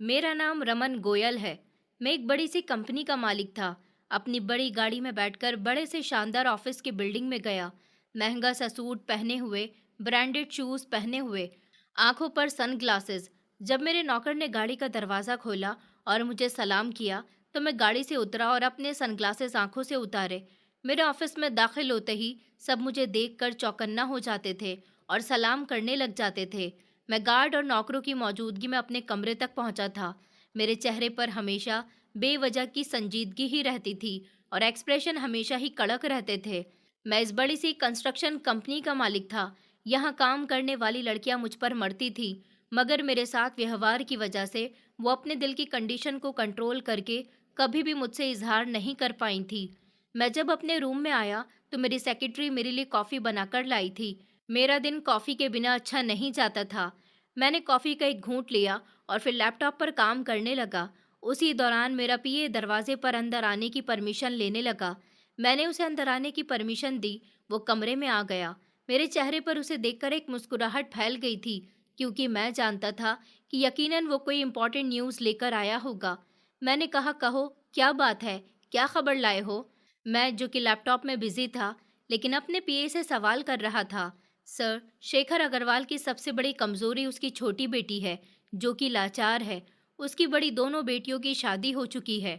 मेरा नाम रमन गोयल है। मैं एक बड़ी सी कंपनी का मालिक था। अपनी बड़ी गाड़ी में बैठकर बड़े से शानदार ऑफिस की बिल्डिंग में गया। महंगा सा सूट पहने हुए, ब्रांडेड शूज पहने हुए, आंखों पर सन ग्लासेस। जब मेरे नौकर ने गाड़ी का दरवाजा खोला और मुझे सलाम किया, तो मैं गाड़ी से उतरा और अपने सनग्लासेस आंखों से उतारे। मेरे ऑफिस में दाखिल होते ही सब मुझे देखकर चौकन्ना हो जाते थे और सलाम करने लग जाते थे। मैं गार्ड और नौकरों की मौजूदगी में अपने कमरे तक पहुंचा था। मेरे चेहरे पर हमेशा बेवजह की संजीदगी ही रहती थी और एक्सप्रेशन हमेशा ही कड़क रहते थे। मैं इस बड़ी सी कंस्ट्रक्शन कंपनी का मालिक था। यहाँ काम करने वाली लड़कियां मुझ पर मरती थी, मगर मेरे साथ व्यवहार की वजह से वो अपने दिल की कंडीशन को कंट्रोल करके कभी भी मुझसे इजहार नहीं कर पाई थी। मैं जब अपने रूम में आया तो मेरी सेक्रेटरी मेरे लिए कॉफ़ी बनाकर लाई थी। मेरा दिन कॉफ़ी के बिना अच्छा नहीं जाता था। मैंने कॉफ़ी का एक घूंट लिया और फिर लैपटॉप पर काम करने लगा। उसी दौरान मेरा पीए दरवाजे पर अंदर आने की परमिशन लेने लगा। मैंने उसे अंदर आने की परमिशन दी। वो कमरे में आ गया। मेरे चेहरे पर उसे देखकर एक मुस्कुराहट फैल गई थी, क्योंकि मैं जानता था कि यकीनन वो कोई इम्पोर्टेंट न्यूज़ लेकर आया होगा। मैंने कहा, कहो, क्या बात है? क्या खबर लाए हो? मैं, जो कि लैपटॉप में बिजी था, लेकिन अपने पीए से सवाल कर रहा था। सर, शेखर अग्रवाल की सबसे बड़ी कमजोरी उसकी छोटी बेटी है, जो कि लाचार है। उसकी बड़ी दोनों बेटियों की शादी हो चुकी है,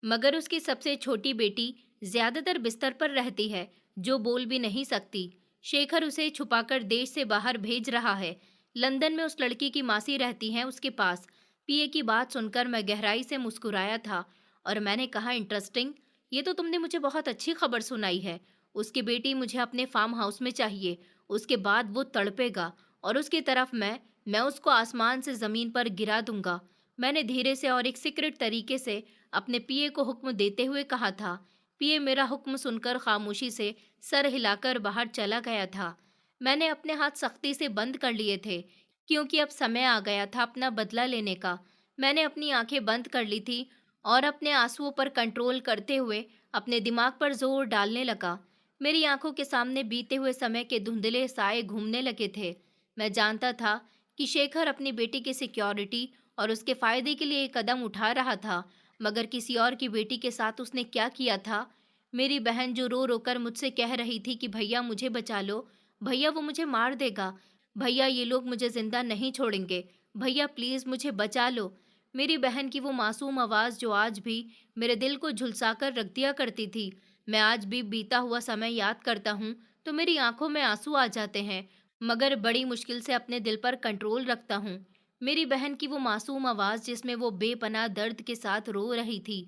मगर उसकी सबसे छोटी बेटी ज्यादातर बिस्तर पर रहती है, जो बोल भी नहीं सकती। शेखर उसे छुपाकर देश से बाहर भेज रहा है। लंदन में उस लड़की की मासी रहती हैं उसके पास। पीए की बात सुनकर मैं गहराई से मुस्कुराया था और मैंने कहा, इंटरेस्टिंग। ये तो तुमने मुझे बहुत अच्छी खबर सुनाई है। उसकी बेटी मुझे अपने फार्म हाउस में चाहिए। उसके बाद वो तड़पेगा और उसकी तरफ मैं उसको आसमान से जमीन पर गिरा दूंगा। मैंने धीरे से और एक सीक्रेट तरीके से अपने पीए को हुक्म देते हुए कहा था। पीए मेरा हुक्म सुनकर खामोशी से सर हिलाकर बाहर चला गया था। मैंने अपने हाथ सख्ती से बंद कर लिए थे, क्योंकि अब समय आ गया था अपना बदला लेने का। मैंने अपनी आंखें बंद कर ली थी और अपने आंसुओं पर कंट्रोल करते हुए अपने दिमाग पर जोर डालने लगा। मेरी आंखों के सामने बीते हुए समय के धुंधले साए घूमने लगे थे। मैं जानता था कि शेखर अपनी बेटी की सिक्योरिटी और उसके फायदे के लिए एक कदम उठा रहा था, मगर किसी और की बेटी के साथ उसने क्या किया था? मेरी बहन जो रो रोकर मुझसे कह रही थी कि भैया मुझे बचा लो, भैया वो मुझे मार देगा, भैया ये लोग मुझे जिंदा नहीं छोड़ेंगे, भैया प्लीज मुझे बचा लो। मेरी बहन की वो मासूम आवाज जो आज भी मेरे दिल को झुलसाकर रख दिया करती थी। मैं आज भी बीता हुआ समय याद करता हूँ तो मेरी आंखों में आंसू आ जाते हैं, मगर बड़ी मुश्किल से अपने दिल पर कंट्रोल रखता हूँ। मेरी बहन की वो मासूम आवाज जिसमें वो बेपनाह दर्द के साथ रो रही थी।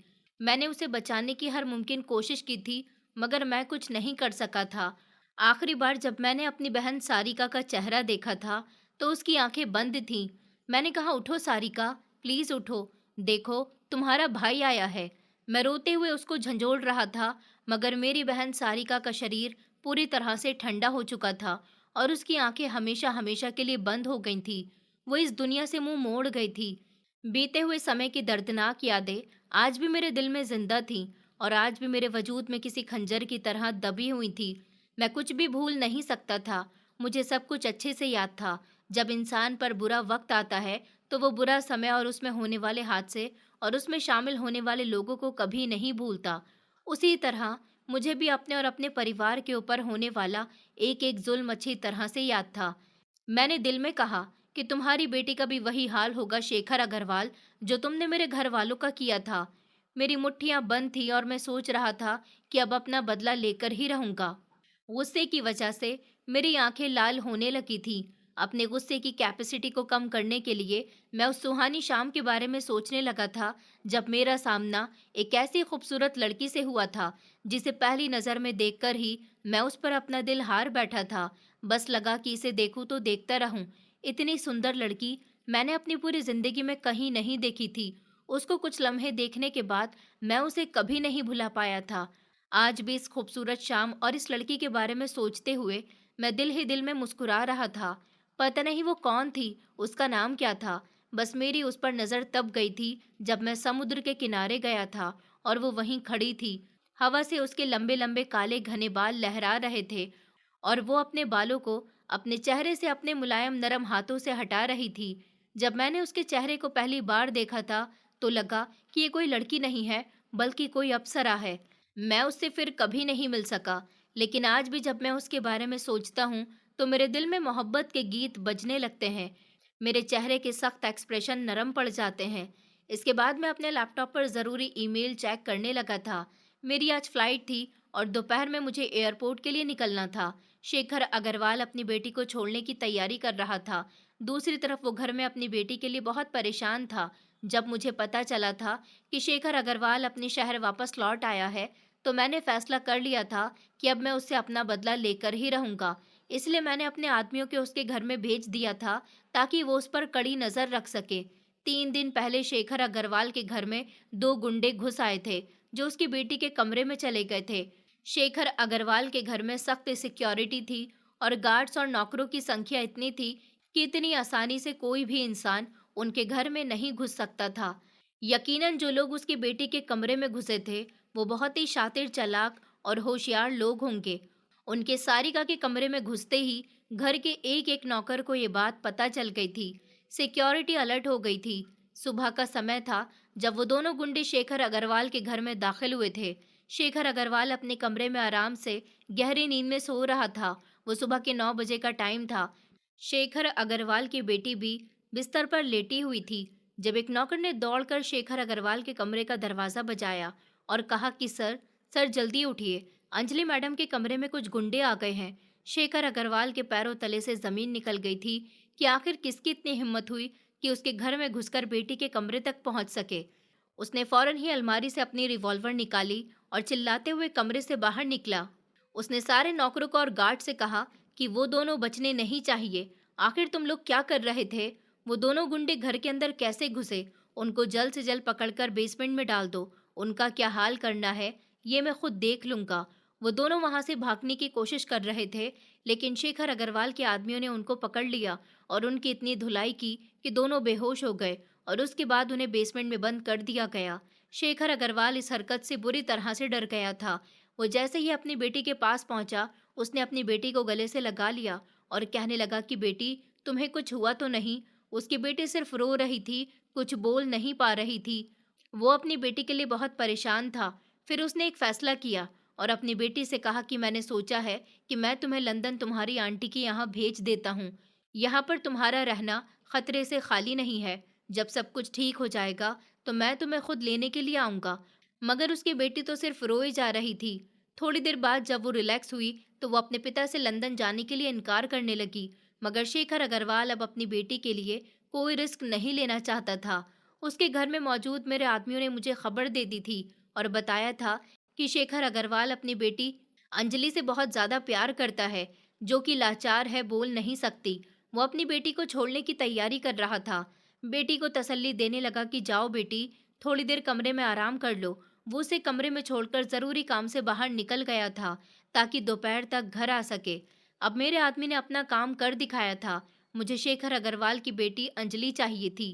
मैंने उसे बचाने की हर मुमकिन कोशिश की थी, मगर मैं कुछ नहीं कर सका था। आखिरी बार जब मैंने अपनी बहन सारिका का चेहरा देखा था, तो उसकी आंखें बंद थीं। मैंने कहा, उठो सारिका, प्लीज उठो, देखो तुम्हारा भाई आया है। मैं रोते हुए उसको झंझोड़ रहा था, मगर मेरी बहन सारिका का शरीर पूरी तरह से ठंडा हो चुका था और उसकी आंखें हमेशा हमेशा के लिए बंद हो गई थी। वो इस दुनिया से मुंह मोड़ गई थी। बीते हुए समय की दर्दनाक यादें आज भी मेरे दिल में जिंदा थीं और आज भी मेरे वजूद में किसी खंजर की तरह दबी हुई थी। मैं कुछ भी भूल नहीं सकता था। मुझे सब कुछ अच्छे से याद था। जब इंसान पर बुरा वक्त आता है, तो वो बुरा समय और उसमें होने वाले हादसे और उसमें शामिल होने वाले लोगों को कभी नहीं भूलता। उसी तरह मुझे भी अपने और अपने परिवार के ऊपर होने वाला एक एक जुल्म अच्छी तरह से याद था। मैंने दिल में कहा कि तुम्हारी बेटी का भी वही हाल होगा शेखर अग्रवाल, जो तुमने मेरे घर वालों का किया था। मेरी मुट्ठियां बंद थी और मैं सोच रहा था कि अब अपना बदला लेकर ही रहूंगा। गुस्से की वजह से मेरी आंखें लाल होने लगी थी। अपने गुस्से की कैपेसिटी को कम करने के लिए मैं उस सुहानी शाम के बारे में सोचने लगा था, जब मेरा सामना एक ऐसी खूबसूरत लड़की से हुआ था, जिसे पहली नज़र में देखकर ही मैं उस पर अपना दिल हार बैठा था। बस लगा कि इसे देखूं तो देखता रहूं। इतनी सुंदर लड़की मैंने अपनी पूरी जिंदगी में कहीं नहीं देखी थी। उसको कुछ लम्हे देखने के बाद मैं उसे कभी नहीं भुला पाया था। आज भी इस खूबसूरत शाम और इस लड़की के बारे में सोचते हुए मैं दिल ही दिल में मुस्कुरा रहा था। पता नहीं वो कौन थी, उसका नाम क्या था। बस मेरी उस पर नजर तब गई थी जब मैं समुद्र के किनारे गया था और वो वहीं खड़ी थी। हवा से उसके लंबे लंबे काले घने बाल लहरा रहे थे और वो अपने बालों को अपने चेहरे से अपने मुलायम नरम हाथों से हटा रही थी। जब मैंने उसके चेहरे को पहली बार देखा था, तो लगा कि ये कोई लड़की नहीं है, बल्कि कोई अप्सरा है। मैं उससे फिर कभी नहीं मिल सका, लेकिन आज भी जब मैं उसके बारे में सोचता हूँ, तो मेरे दिल में मोहब्बत के गीत बजने लगते हैं। मेरे चेहरे के सख्त एक्सप्रेशन नरम पड़ जाते हैं। इसके बाद मैं अपने लैपटॉप पर ज़रूरी ईमेल चेक करने लगा था। मेरी आज फ्लाइट थी और दोपहर में मुझे एयरपोर्ट के लिए निकलना था। शेखर अग्रवाल अपनी बेटी को छोड़ने की तैयारी कर रहा था। दूसरी तरफ वो घर में अपनी बेटी के लिए बहुत परेशान था। जब मुझे पता चला था कि शेखर अग्रवाल अपने शहर वापस लौट आया है, तो मैंने फैसला कर लिया था कि अब मैं उससे अपना बदला लेकर ही रहूंगा। इसलिए मैंने अपने आदमियों के उसके घर में भेज दिया था, ताकि वो उस पर कड़ी नजर रख सके। 3 दिन पहले शेखर अग्रवाल के घर में 2 गुंडे घुस आए थे, जो उसकी बेटी के कमरे में चले गए थे। शेखर अग्रवाल के घर में सख्त सिक्योरिटी थी और गार्ड्स और नौकरों की संख्या इतनी थी कि इतनी आसानी से कोई भी इंसान उनके घर में नहीं घुस सकता था। यकीनन जो लोग उसकी बेटी के कमरे में घुसे थे, वो बहुत ही शातिर, चालाक और होशियार लोग होंगे। उनके सारिका के कमरे में घुसते ही घर के एक एक नौकर को ये बात पता चल गई थी। सिक्योरिटी अलर्ट हो गई थी। सुबह का समय था जब वो दोनों गुंडे शेखर अग्रवाल के घर में दाखिल हुए थे। शेखर अग्रवाल अपने कमरे में आराम से गहरी नींद में सो रहा था। वो सुबह के 9 बजे का टाइम था। शेखर अग्रवाल की बेटी भी बिस्तर पर लेटी हुई थी, जब एक नौकर ने दौड़कर शेखर अग्रवाल के कमरे का दरवाजा बजाया और कहा कि सर, सर जल्दी उठिए, अंजलि मैडम के कमरे में कुछ गुंडे आ गए हैं। शेखर अग्रवाल के पैरों तले से जमीन निकल गई थी कि आखिर किसकी इतनी हिम्मत हुई कि उसके घर में घुसकर बेटी के कमरे तक पहुंच सके। उसने फौरन ही अलमारी से अपनी रिवॉल्वर निकाली और चिल्लाते हुए कमरे से बाहर निकला। उसने सारे नौकरों को और गार्ड से कहा कि वो दोनों बचने नहीं चाहिए। आखिर तुम लोग क्या कर रहे थे? वो दोनों गुंडे घर के अंदर कैसे घुसे? उनको जल्द से जल्द पकड़कर बेसमेंट में डाल दो। उनका क्या हाल करना है, ये मैं खुद देख लूंगा। वो दोनों वहां से भागने की कोशिश कर रहे थे, लेकिन शेखर अग्रवाल के आदमियों ने उनको पकड़ लिया और उनकी इतनी धुलाई की कि दोनों बेहोश हो गए और उसके बाद उन्हें बेसमेंट में बंद कर दिया गया। शेखर अग्रवाल इस हरकत से बुरी तरह से डर गया था। वो जैसे ही अपनी बेटी के पास पहुंचा, उसने अपनी बेटी को गले से लगा लिया और कहने लगा कि बेटी, तुम्हें कुछ हुआ तो नहीं? उसकी बेटी सिर्फ रो रही थी, कुछ बोल नहीं पा रही थी। वो अपनी बेटी के लिए बहुत परेशान था। फिर उसने एक फैसला किया और अपनी बेटी से कहा कि मैंने सोचा है कि मैं तुम्हें लंदन तुम्हारी आंटी के यहाँ भेज देता हूँ। यहाँ पर तुम्हारा रहना खतरे से खाली नहीं है। जब सब कुछ ठीक हो जाएगा, तो मैं तुम्हें खुद लेने के लिए आऊँगा। मगर उसकी बेटी तो सिर्फ रोए जा रही थी। थोड़ी देर बाद जब वो रिलैक्स हुई, तो वो अपने पिता से लंदन जाने के लिए इनकार करने लगी। मगर शेखर अग्रवाल अब अपनी बेटी के लिए कोई रिस्क नहीं लेना चाहता था। उसके घर में मौजूद मेरे आदमियों ने मुझे खबर दे दी थी और बताया था कि शेखर अग्रवाल अपनी बेटी अंजलि से बहुत ज्यादा प्यार करता है, जो कि लाचार है, बोल नहीं सकती। वो अपनी बेटी को छोड़ने की तैयारी कर रहा था। बेटी को तसल्ली देने लगा कि जाओ बेटी, थोड़ी देर कमरे में आराम कर लो। वो उसे कमरे में छोड़कर जरूरी काम से बाहर निकल गया था, ताकि दोपहर तक घर आ सके। अब मेरे आदमी ने अपना काम कर दिखाया था। मुझे शेखर अग्रवाल की बेटी अंजलि चाहिए थी।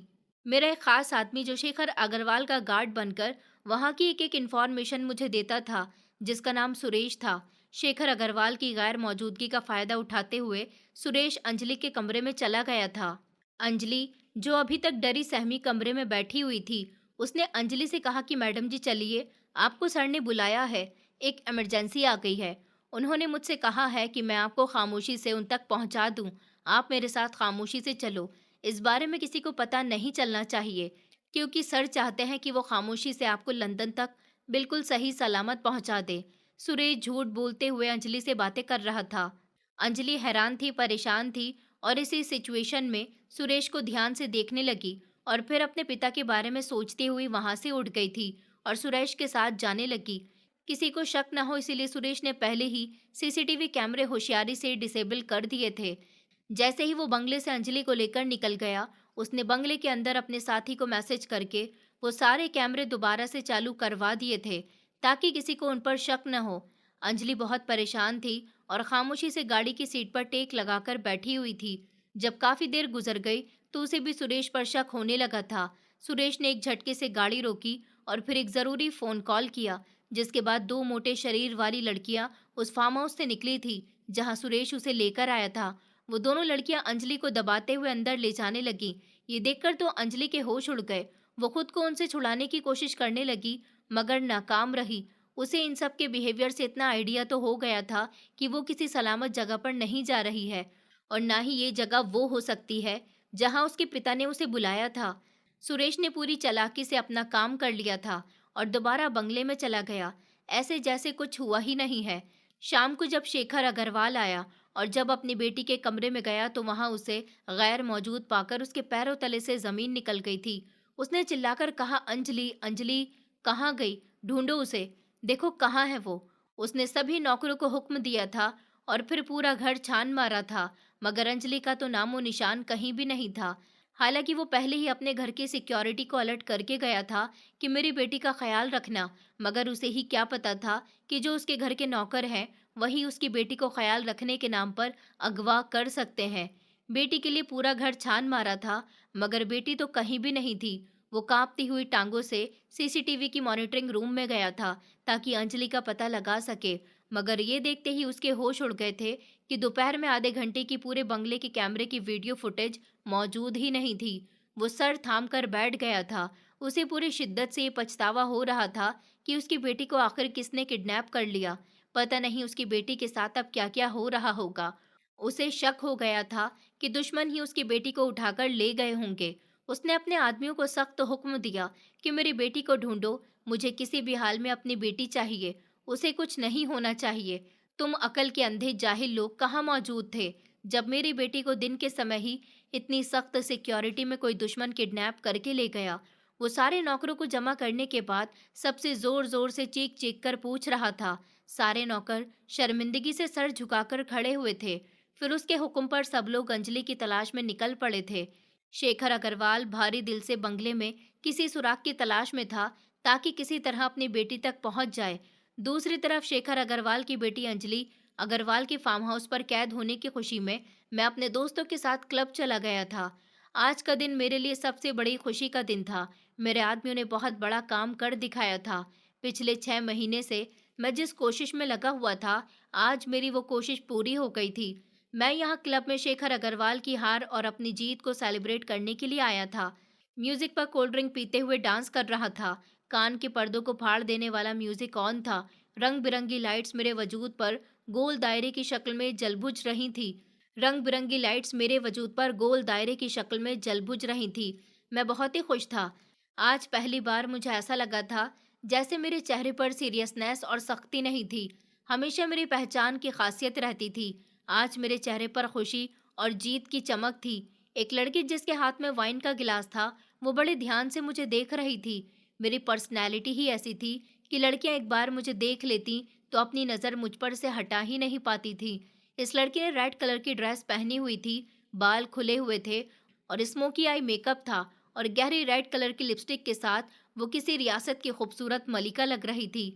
मेरा एक खास आदमी जो शेखर अग्रवाल का गार्ड बनकर वहां की एक एक इन्फॉर्मेशन मुझे देता था, जिसका नाम सुरेश था। शेखर अग्रवाल की गैर मौजूदगी का फायदा उठाते हुए सुरेश अंजलि के कमरे में चला गया था। अंजलि, जो अभी तक डरी सहमी कमरे में बैठी हुई थी, उसने अंजलि से कहा कि मैडम जी चलिए, आपको सर ने बुलाया है। एक इमरजेंसी आ गई है। उन्होंने मुझसे कहा है कि मैं आपको खामोशी से उन तक पहुंचा दूं। आप मेरे साथ खामोशी से चलो। इस बारे में किसी को पता नहीं चलना चाहिए, क्योंकि सर चाहते हैं कि वो खामोशी से आपको लंदन तक बिल्कुल सही सलामत पहुंचा दे। सुरेश झूठ बोलते हुए अंजलि से बातें कर रहा था। अंजलि हैरान थी, परेशान थी और इसी सिचुएशन में सुरेश को ध्यान से देखने लगी और फिर अपने पिता के बारे में सोचती हुई वहां से उठ गई थी और सुरेश के साथ जाने लगी। किसी को शक न हो, इसीलिए सुरेश ने पहले ही सीसीटीवी कैमरे होशियारी से डिसेबल कर दिए थे। जैसे ही वो बंगले से अंजलि को लेकर निकल गया, उसने बंगले के अंदर अपने साथी को मैसेज करके वो सारे कैमरे दोबारा से चालू करवा दिए थे, ताकि किसी को उन पर शक न हो। अंजलि बहुत परेशान थी और खामोशी से गाड़ी की सीट पर टेक लगाकर बैठी हुई थी। जब काफी देर गुजर गई, तो उसे भी सुरेश पर शक होने लगा था। सुरेश ने एक झटके से गाड़ी रोकी और फिर एक जरूरी फोन कॉल किया, जिसके बाद 2 मोटे शरीर वाली लड़कियां उस फार्म हाउस से निकली थी, जहां सुरेश उसे लेकर आया था। वो दोनों लड़कियां अंजलि को दबाते हुए अंदर ले जाने लगी ये देखकर तो अंजलि के होश उड़ गए। वो खुद को उनसे छुड़ाने की कोशिश करने लगी, मगर नाकाम रही। उसे इन सब के बिहेवियर से इतना आइडिया तो हो गया था कि वो किसी सलामत जगह पर नहीं जा रही है, और ना ही ये जगह वो हो सकती है जहां उसके पिता ने उसे बुलाया था। सुरेश ने पूरी चालाकी से अपना काम कर लिया था और दोबारा बंगले में चला गया, ऐसे जैसे कुछ हुआ ही नहीं है। शाम को जब शेखर अग्रवाल आया और जब अपनी बेटी के कमरे में गया तो वहां उसे गैर मौजूद पाकर उसके पैरों तले से जमीन निकल गई थी। उसने चिल्लाकर कहा, अंजलि, अंजलि कहाँ गई? ढूंढो उसे, देखो कहाँ है वो। उसने सभी नौकरों को हुक्म दिया था और फिर पूरा घर छान मारा था, मगर अंजलि का तो नामो निशान कहीं भी नहीं था। हालांकि वो पहले ही अपने घर की सिक्योरिटी को अलर्ट करके गया था कि मेरी बेटी का ख्याल रखना, मगर उसे ही क्या पता था कि जो उसके घर के नौकर हैं वही उसकी बेटी को ख्याल रखने के नाम पर अगवा कर सकते हैं। बेटी के लिए पूरा घर छान मारा था, मगर बेटी तो कहीं भी नहीं थी। वो कांपती हुई टांगों से सीसीटीवी की मॉनिटरिंग रूम में गया था ताकि अंजलि का पता लगा सके, मगर ये देखते ही उसके होश उड़ गए थे कि दोपहर में आधे घंटे की पूरे बंगले के कैमरे की वीडियो फुटेज मौजूद ही नहीं थी। वो सर थाम कर बैठ गया था। उसे पूरी शिद्दत से ये पछतावा हो रहा था कि उसकी बेटी को आखिर किसने किडनैप कर लिया। पता नहीं उसकी बेटी के साथ अब क्या क्या हो रहा होगा। उसे शक हो गया था कि दुश्मन ही उसकी बेटी को उठाकर ले गए होंगे। उसने अपने आदमियों को सख्त हुक्म दिया कि मेरी बेटी को ढूंढो, मुझे किसी भी हाल में अपनी बेटी चाहिए, उसे कुछ नहीं होना चाहिए। तुम अकल के अंधे जाहिल लोग कहाँ मौजूद थे जब मेरी बेटी को दिन के समय ही इतनी सख्त सिक्योरिटी में कोई दुश्मन किडनैप करके ले गया? वो सारे नौकरों को जमा करने के बाद सबसे जोर जोर से चीख चीख कर पूछ रहा था। सारे नौकर शर्मिंदगी से सर झुकाकर खड़े हुए थे। फिर उसके हुक्म पर सब लोग अंजलि की तलाश में निकल पड़े थे। शेखर अग्रवाल भारी दिल से बंगले में किसी सुराग की तलाश में था ताकि किसी तरह अपनी बेटी तक पहुंच जाए। दूसरी तरफ शेखर अग्रवाल की बेटी अंजलि अग्रवाल के फार्म हाउस पर कैद होने की खुशी में मैं अपने दोस्तों के साथ क्लब चला गया था। आज का दिन मेरे लिए सबसे बड़ी खुशी का दिन था। मेरे आदमियों ने बहुत बड़ा काम कर दिखाया था। पिछले 6 महीने से मैं जिस कोशिश में लगा हुआ था, आज मेरी वो कोशिश पूरी हो गई थी। मैं यहाँ क्लब में शेखर अग्रवाल की हार और अपनी जीत को सेलिब्रेट करने के लिए आया था। म्यूजिक पर कोल्ड ड्रिंक पीते हुए डांस कर रहा था। कान के पर्दों को फाड़ देने वाला म्यूजिक ऑन था। रंग बिरंगी लाइट्स मेरे वजूद पर गोल दायरे की शक्ल में जलबुझ रही थी। रंग बिरंगी लाइट्स मेरे वजूद पर गोल दायरे की शक्ल में जलबुझ रही थी। मैं बहुत ही खुश था। आज पहली बार मुझे ऐसा लगा था जैसे मेरे चेहरे पर सीरियसनेस और सख्ती नहीं थी। हमेशा मेरी पहचान की खासियत रहती थी। आज मेरे चेहरे पर खुशी और जीत की चमक थी। एक लड़की जिसके हाथ में वाइन का गिलास था, वो बड़े ध्यान से मुझे देख रही थी। मेरी पर्सनैलिटी ही ऐसी थी कि लड़कियां एक बार मुझे देख लेती तो अपनी नज़र मुझ पर से हटा ही नहीं पाती थी। इस लड़की ने रेड कलर की ड्रेस पहनी हुई थी, बाल खुले हुए थे और स्मोकी आई मेकअप था, और गहरी रेड कलर की लिपस्टिक के साथ वो किसी रियासत की खूबसूरत मलिका लग रही थी।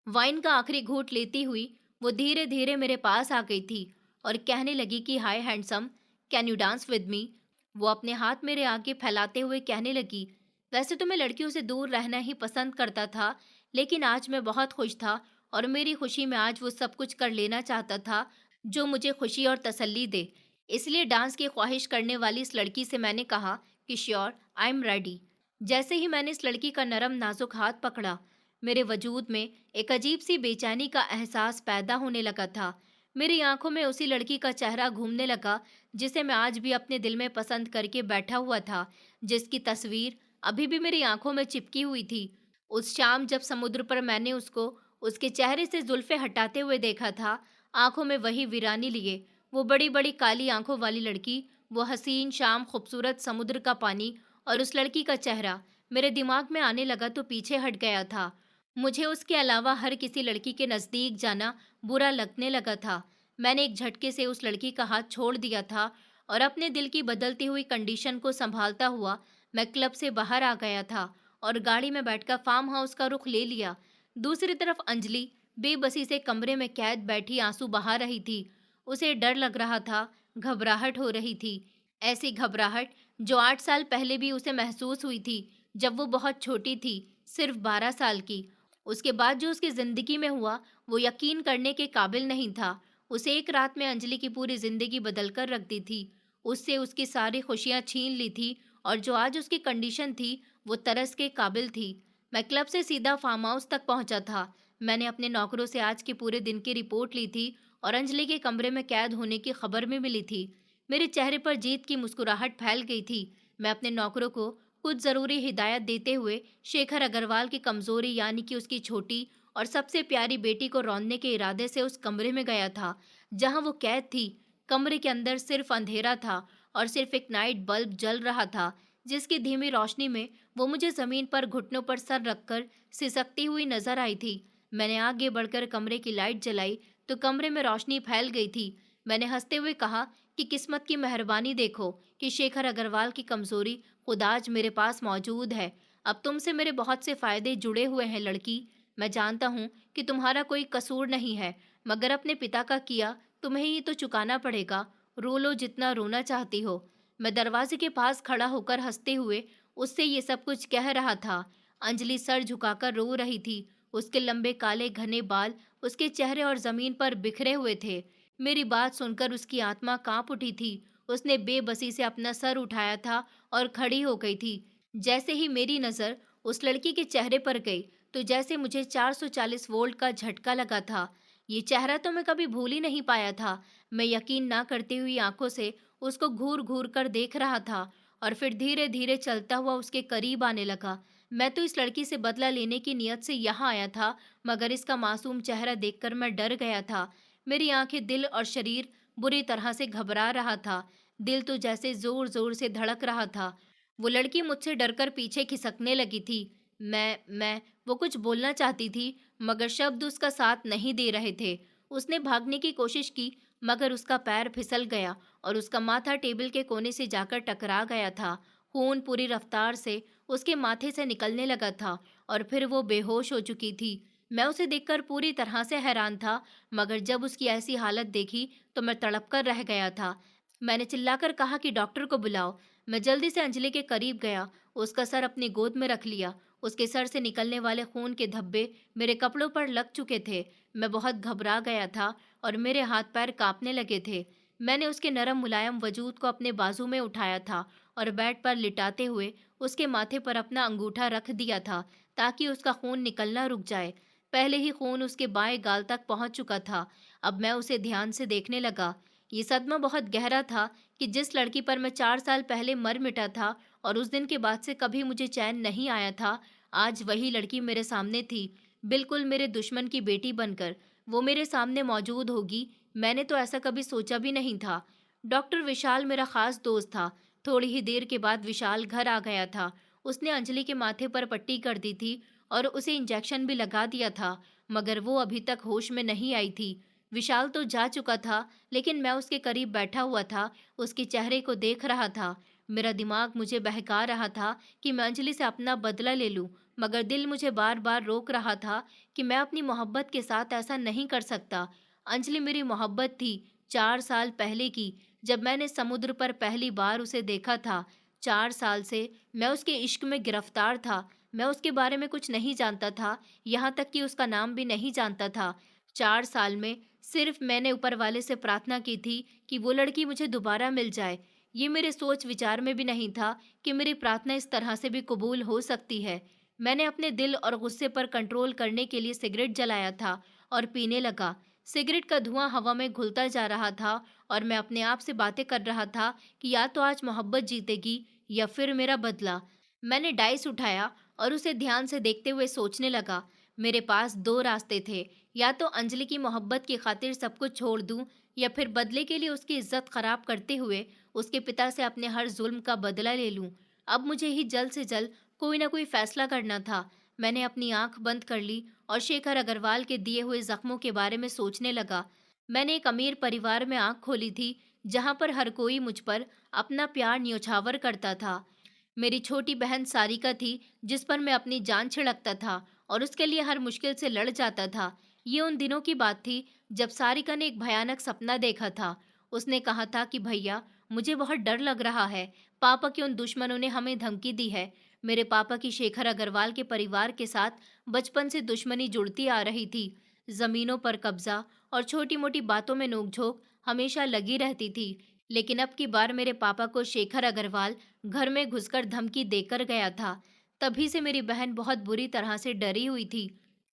वाइन का आखिरी घूंट लेती हुई वो धीरे धीरे मेरे पास आ गई थी और कहने लगी कि hi handsome, can you dance with me? वो अपने हाथ मेरे आगे फैलाते हुए कहने लगी, वैसे तो मैं लड़कियों से दूर रहना ही पसंद करता था, लेकिन आज मैं बहुत खुश था और मेरी खुशी में आज वो सब कुछ कर लेना चाहता था जो मुझे खुशी और तसल्ली दे। इसलिए डांस की ख्वाहिश करने वाली इस लड़की से मैंने कहा कि श्योर, आई एम रेडी। जैसे ही मैंने इस लड़की का नरम नाजुक हाथ पकड़ा, मेरे वजूद में एक अजीब सी बेचैनी का एहसास पैदा होने लगा था। मेरी आंखों में उसी लड़की का चेहरा घूमने लगा जिसे मैं आज भी अपने दिल में पसंद करके बैठा हुआ था, जिसकी तस्वीर अभी भी मेरी आंखों में चिपकी हुई थी। उस शाम जब समुद्र पर मैंने उसको उसके चेहरे से जुल्फे हटाते हुए देखा था, आंखों में वही वीरानी लिए, वो बड़ी बड़ी काली आंखों वाली लड़की, वो हसीन शाम, खूबसूरत समुद्र का पानी और उस लड़की का चेहरा मेरे दिमाग में आने लगा तो पीछे हट गया था। मुझे उसके अलावा हर किसी लड़की के नज़दीक जाना बुरा लगने लगा था। मैंने एक झटके से उस लड़की का हाथ छोड़ दिया था और अपने दिल की बदलती हुई कंडीशन को संभालता हुआ मैं क्लब से बाहर आ गया था और गाड़ी में बैठकर फार्म हाउस का रुख ले लिया। दूसरी तरफ अंजलि बेबसी से कमरे में कैद बैठी आंसू बहा रही थी। उसे डर लग रहा था, घबराहट हो रही थी। ऐसी घबराहट जो 8 साल पहले भी उसे महसूस हुई थी, जब वो बहुत छोटी थी, सिर्फ 12 साल की। उसके बाद जो उसकी जिंदगी में हुआ वो यकीन करने के काबिल नहीं था। उसे एक रात में अंजलि की पूरी जिंदगी बदल कर रख दी थी। उससे उसकी सारी खुशियां छीन ली थी और जो आज उसकी कंडीशन थी वो तरस के काबिल थी। मैं क्लब से सीधा फार्म हाउस तक पहुंचा था। मैंने अपने नौकरों से आज के पूरे दिन की रिपोर्ट ली थी और अंजलि के कमरे में कैद होने की खबर भी मिली थी। मेरे चेहरे पर जीत की मुस्कुराहट फैल गई थी। मैं अपने नौकरों को कुछ जरूरी हिदायत देते हुए शेखर अग्रवाल की कमजोरी यानी कि उसकी छोटी और सबसे प्यारी बेटी को रौंदने के इरादे से उस कमरे में गया था जहां वो कैद थी। कमरे के अंदर सिर्फ अंधेरा था और सिर्फ एक नाइट बल्ब जल रहा था, जिसकी धीमी रोशनी में वो मुझे जमीन पर घुटनों पर सर रखकर सिसकती हुई नजर आई थी। मैंने आगे बढ़कर कमरे की लाइट जलाई तो कमरे में रोशनी फैल गई थी। मैंने हंसते हुए कहा कि किस्मत की मेहरबानी देखो कि शेखर अग्रवाल की कमजोरी खुद आज मेरे पास मौजूद है। अब तुमसे मेरे बहुत से फायदे जुड़े हुए हैं लड़की। मैं जानता हूँ कि तुम्हारा कोई कसूर नहीं है, मगर अपने पिता का किया तुम्हें ही तो चुकाना पड़ेगा। रो लो जितना रोना चाहती हो। मैं दरवाजे के पास खड़ा होकर हंसते हुए उससे ये सब कुछ कह रहा था। अंजलि सर झुकाकर रो रही थी। उसके लंबे काले घने बाल उसके चेहरे और जमीन पर बिखरे हुए थे। मेरी बात सुनकर उसकी आत्मा कांप उठी थी। उसने बेबसी से अपना सर उठाया था और खड़ी हो गई थी। जैसे ही मेरी नजर उस लड़की के चेहरे पर गई तो जैसे मुझे 440 वोल्ट का झटका लगा था। ये चेहरा तो मैं कभी भूल ही नहीं पाया था। मैं यकीन ना करती हुई आंखों से उसको घूर घूर कर देख रहा था और फिर धीरे धीरे चलता हुआ उसके करीब आने लगा। मैं तो इस लड़की से बदला लेने की नियत से यहाँ आया था, मगर इसका मासूम चेहरा देखकर मैं डर गया था। मेरी आंखें, दिल और शरीर बुरी तरह से घबरा रहा था। दिल तो जैसे जोर जोर से धड़क रहा था। वो लड़की मुझसे डरकर पीछे खिसकने लगी थी। मैं वो कुछ बोलना चाहती थी, मगर शब्द उसका साथ नहीं दे रहे थे। उसने भागने की कोशिश की, मगर उसका पैर फिसल गया और उसका माथा टेबल के कोने से जाकर टकरा गया था। खून पूरी रफ्तार से उसके माथे से निकलने लगा था और फिर वो बेहोश हो चुकी थी। मैं उसे देखकर पूरी तरह से हैरान था, मगर जब उसकी ऐसी हालत देखी तो मैं तड़प कर रह गया था। मैंने चिल्लाकर कहा कि डॉक्टर को बुलाओ। मैं जल्दी से अंजलि के करीब गया, उसका सर अपनी गोद में रख लिया। उसके सर से निकलने वाले खून के धब्बे मेरे कपड़ों पर लग चुके थे। मैं बहुत घबरा गया था और मेरे हाथ पैर कांपने लगे थे। मैंने उसके नरम मुलायम वजूद को अपने बाजू में उठाया था और बेड पर लिटाते हुए उसके माथे पर अपना अंगूठा रख दिया था ताकि उसका खून निकलना रुक जाए। पहले ही खून उसके बाएं गाल तक पहुंच चुका था। अब मैं उसे ध्यान से देखने लगा। ये सदमा बहुत गहरा था कि जिस लड़की पर मैं 4 साल पहले मर मिटा था और उस दिन के बाद से कभी मुझे चैन नहीं आया था, आज वही लड़की मेरे सामने थी, बिल्कुल मेरे दुश्मन की बेटी बनकर। वो मेरे सामने मौजूद होगी, मैंने तो ऐसा कभी सोचा भी नहीं था। डॉक्टर विशाल मेरा खास दोस्त था। थोड़ी ही देर के बाद विशाल घर आ गया था। उसने अंजलि के माथे पर पट्टी कर दी थी और उसे इंजेक्शन भी लगा दिया था, मगर वो अभी तक होश में नहीं आई थी। विशाल तो जा चुका था, लेकिन मैं उसके करीब बैठा हुआ था, उसके चेहरे को देख रहा था। मेरा दिमाग मुझे बहका रहा था कि मैं अंजलि से अपना बदला ले लूं, मगर दिल मुझे बार बार रोक रहा था कि मैं अपनी मोहब्बत के साथ ऐसा नहीं कर सकता। अंजलि मेरी मोहब्बत थी, 4 साल पहले की, जब मैंने समुद्र पर पहली बार उसे देखा था। 4 साल से मैं उसके इश्क में गिरफ्तार था। मैं उसके बारे में कुछ नहीं जानता था, यहाँ तक कि उसका नाम भी नहीं जानता था। 4 साल में सिर्फ मैंने ऊपर वाले से प्रार्थना की थी कि वो लड़की मुझे दोबारा मिल जाए। ये मेरे सोच विचार में भी नहीं था कि मेरी प्रार्थना इस तरह से भी कबूल हो सकती है। मैंने अपने दिल और गुस्से पर कंट्रोल करने के लिए सिगरेट जलाया था और पीने लगा। सिगरेट का धुआं हवा में घुलता जा रहा था और मैं अपने आप से बातें कर रहा था कि या तो आज मोहब्बत जीतेगी या फिर मेरा बदला। मैंने डाइस उठाया और उसे ध्यान से देखते हुए सोचने लगा। मेरे पास दो रास्ते थे, या तो अंजलि की मोहब्बत की खातिर सब कुछ छोड़ दूं, या फिर बदले के लिए उसकी इज्जत खराब करते हुए उसके पिता से अपने हर जुल्म का बदला ले लूं। अब मुझे ही जल्द से जल्द कोई ना कोई फैसला करना था। मैंने अपनी आंख बंद कर ली और शेखर अग्रवाल के दिए हुए जख्मों के बारे में सोचने लगा। मैंने एक अमीर परिवार में आंख खोली थी, जहां पर हर कोई मुझ पर अपना प्यार न्योछावर करता था। मेरी छोटी बहन सारिका थी, जिस पर मैं अपनी जान छिड़कता था और उसके लिए हर मुश्किल से लड़ जाता था। ये उन दिनों की बात थी जब सारिका ने एक भयानक सपना देखा था। उसने कहा था कि भैया, मुझे बहुत डर लग रहा है। पापा के उन दुश्मनों ने हमें धमकी दी है। मेरे पापा की शेखर अग्रवाल के परिवार के साथ बचपन से दुश्मनी जुड़ती आ रही थी। जमीनों पर कब्जा और छोटी मोटी बातों में नोकझोंक हमेशा लगी रहती थी। लेकिन अब की बार मेरे पापा को शेखर अग्रवाल घर में घुसकर धमकी देकर गया था। तभी से मेरी बहन बहुत बुरी तरह से डरी हुई थी।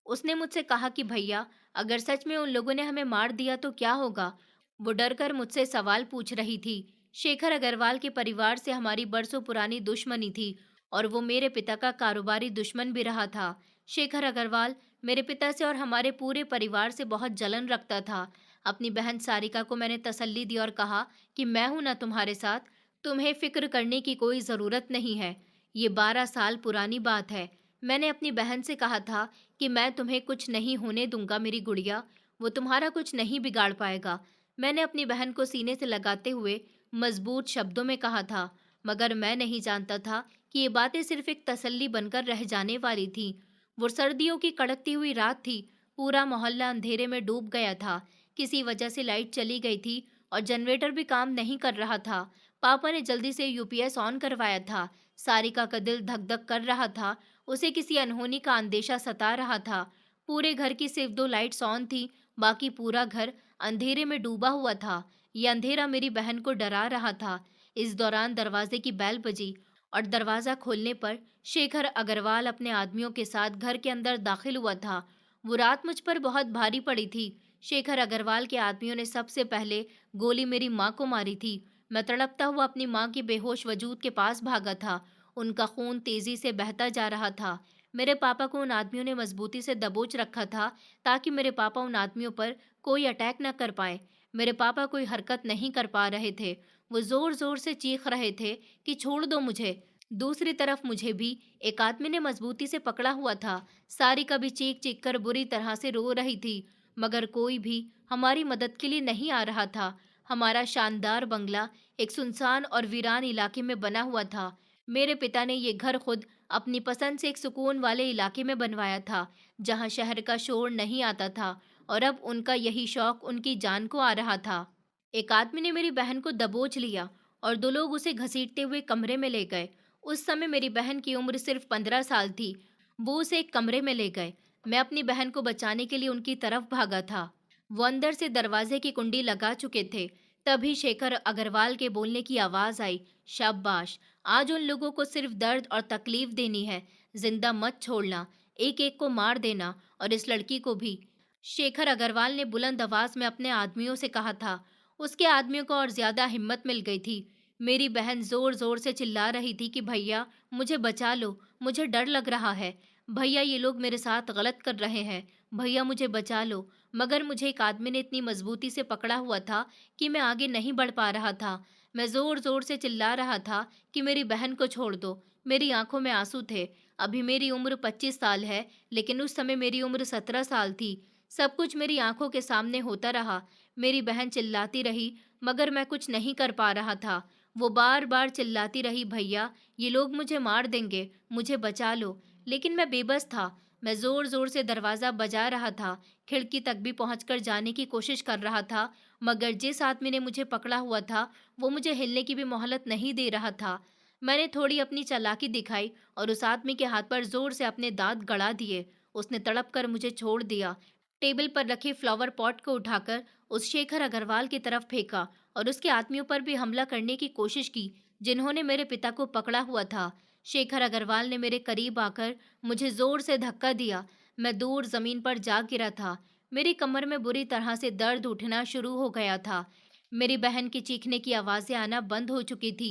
उसने मुझसे कहा कि भैया, अगर सच में उन लोगों ने हमें मार दिया तो क्या होगा? वो डर कर मुझसे सवाल पूछ रही थी। शेखर अग्रवाल के परिवार से हमारी बरसों पुरानी दुश्मनी थी और वो मेरे पिता का कारोबारी दुश्मन भी रहा था। शेखर अग्रवाल मेरे पिता से और हमारे पूरे परिवार से बहुत जलन रखता था। अपनी बहन सारिका को मैंने तसल्ली दी और कहा कि मैं हूं ना तुम्हारे साथ, तुम्हें फिक्र करने की कोई ज़रूरत नहीं है। ये 12 साल पुरानी बात है। मैंने अपनी बहन से कहा था कि मैं तुम्हें कुछ नहीं होने दूंगा मेरी गुड़िया, वो तुम्हारा कुछ नहीं बिगाड़ पाएगा। मैंने अपनी बहन को सीने से लगाते हुए मजबूत शब्दों में कहा था, मगर मैं नहीं जानता था कि ये बातें सिर्फ एक तसल्ली बनकर रह जाने वाली थीं। वो सर्दियों की कड़कती हुई रात थी। पूरा मोहल्ला अंधेरे में डूब गया था। किसी वजह से लाइट चली गई थी और जनरेटर भी काम नहीं कर रहा था। पापा ने जल्दी से यूपीएस ऑन करवाया था। सारिका का दिल धक धक कर रहा था। उसे किसी अनहोनी का अंदेशा सता रहा था। पूरे घर की सिर्फ 2 लाइट्स ऑन थी, बाकी पूरा घर अंधेरे में डूबा हुआ था। ये अंधेरा मेरी बहन को डरा रहा था। इस दौरान दरवाजे की बेल बजी और दरवाजा खोलने पर शेखर अग्रवाल अपने आदमियों के साथ घर के अंदर दाखिल हुआ था। वो रात मुझ पर बहुत भारी पड़ी थी। शेखर अग्रवाल के आदमियों ने सबसे पहले गोली मेरी माँ को मारी थी। मैं तड़पता हुआ अपनी माँ के बेहोश वजूद के पास भागा था। उनका खून तेजी से बहता जा रहा था। मेरे पापा को उन आदमियों ने मजबूती से दबोच रखा था ताकि मेरे पापा उन आदमियों पर कोई अटैक न कर पाए। मेरे पापा कोई हरकत नहीं कर पा रहे थे। वो जोर जोर से चीख रहे थे कि छोड़ दो मुझे। दूसरी तरफ मुझे भी एक आदमी ने मजबूती से पकड़ा हुआ था। सारिका भी चीख चीख कर बुरी तरह से रो रही थी, मगर कोई भी हमारी मदद के लिए नहीं आ रहा था। हमारा शानदार बंगला एक सुनसान और वीरान इलाके में बना हुआ था। मेरे पिता ने ये घर खुद अपनी पसंद से एक सुकून वाले इलाके में बनवाया था, जहां शहर का शोर नहीं आता था, और अब उनका यही शौक उनकी जान को आ रहा था। एक आदमी ने मेरी बहन को दबोच लिया और 2 लोग उसे घसीटते हुए कमरे में ले गए। उस समय मेरी बहन की उम्र सिर्फ 15 साल थी। वो उसे एक कमरे में ले गए। मैं अपनी बहन को बचाने के लिए उनकी तरफ भागा था। वो अंदर से दरवाजे की कुंडी लगा चुके थे। तभी शेखर अग्रवाल के बोलने की आवाज आई, शाबाश, आज उन लोगों को सिर्फ दर्द और तकलीफ देनी है, जिंदा मत छोड़ना, एक एक को मार देना, और इस लड़की को भी। शेखर अग्रवाल ने बुलंद आवाज में अपने आदमियों से कहा था। उसके आदमियों को और ज्यादा हिम्मत मिल गई थी। मेरी बहन जोर जोर से चिल्ला रही थी कि भैया, मुझे बचा लो, मुझे डर लग रहा है। भैया, ये लोग मेरे साथ गलत कर रहे हैं। भैया, मुझे बचा लो। मगर मुझे एक आदमी ने इतनी मजबूती से पकड़ा हुआ था कि मैं आगे नहीं बढ़ पा रहा था। मैं जोर जोर से चिल्ला रहा था कि मेरी बहन को छोड़ दो। मेरी आंखों में आंसू थे। अभी मेरी उम्र 25 साल है, लेकिन उस समय मेरी उम्र 17 साल थी। सब कुछ मेरी आंखों के सामने होता रहा। मेरी बहन चिल्लाती रही, मगर मैं कुछ नहीं कर पा रहा था। वो बार बार चिल्लाती रही, भैया, ये लोग मुझे मार देंगे, मुझे बचा लो। लेकिन मैं बेबस था। मैं जोर जोर से दरवाजा बजा रहा था, खिड़की तक भी पहुंचकर जाने की कोशिश कर रहा था, मगर जिस आदमी ने मुझे पकड़ा हुआ था वो मुझे हिलने की भी मोहलत नहीं दे रहा था। मैंने थोड़ी अपनी चालाकी दिखाई और उस आदमी के हाथ पर जोर से अपने दांत गड़ा दिए। उसने तड़प कर मुझे छोड़ दिया। टेबल पर रखे फ्लावर पॉट को उठाकर उस शेखर अग्रवाल की तरफ फेंका और उसके आदमियों पर भी हमला करने की कोशिश की, जिन्होंने मेरे पिता को पकड़ा हुआ था। शेखर अग्रवाल ने मेरे करीब आकर मुझे जोर से धक्का दिया। मैं दूर जमीन पर जा गिरा था। मेरी कमर में बुरी तरह से दर्द उठना शुरू हो गया था। मेरी बहन की चीखने की आवाजें आना बंद हो चुकी थी।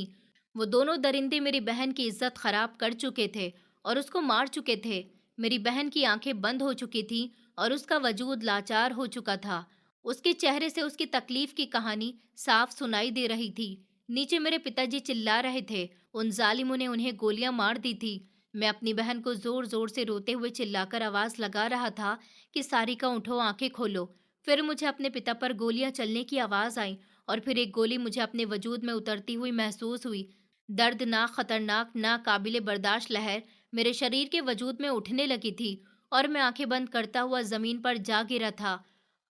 वो दोनों दरिंदे मेरी बहन की इज्जत खराब कर चुके थे और उसको मार चुके थे। मेरी बहन की आंखें बंद हो चुकी थी और उसका वजूद लाचार हो चुका था। उसके चेहरे से उसकी तकलीफ की कहानी साफ सुनाई दे रही थी। नीचे मेरे पिताजी चिल्ला रहे थे, उन जालिमों ने उन्हें गोलियां मार दी थी। मैं अपनी बहन को जोर जोर से रोते हुए चिल्लाकर आवाज लगा रहा था कि सारिका, उठो, आंखें खोलो। फिर मुझे अपने पिता पर गोलियां चलने की आवाज आई और फिर एक गोली मुझे अपने वजूद में उतरती हुई महसूस हुई। दर्दनाक, खतरनाक, नाकाबिले बर्दाश्त लहर मेरे शरीर के वजूद में उठने लगी थी और मैं आंखें बंद करता हुआ जमीन पर जा गिरा था।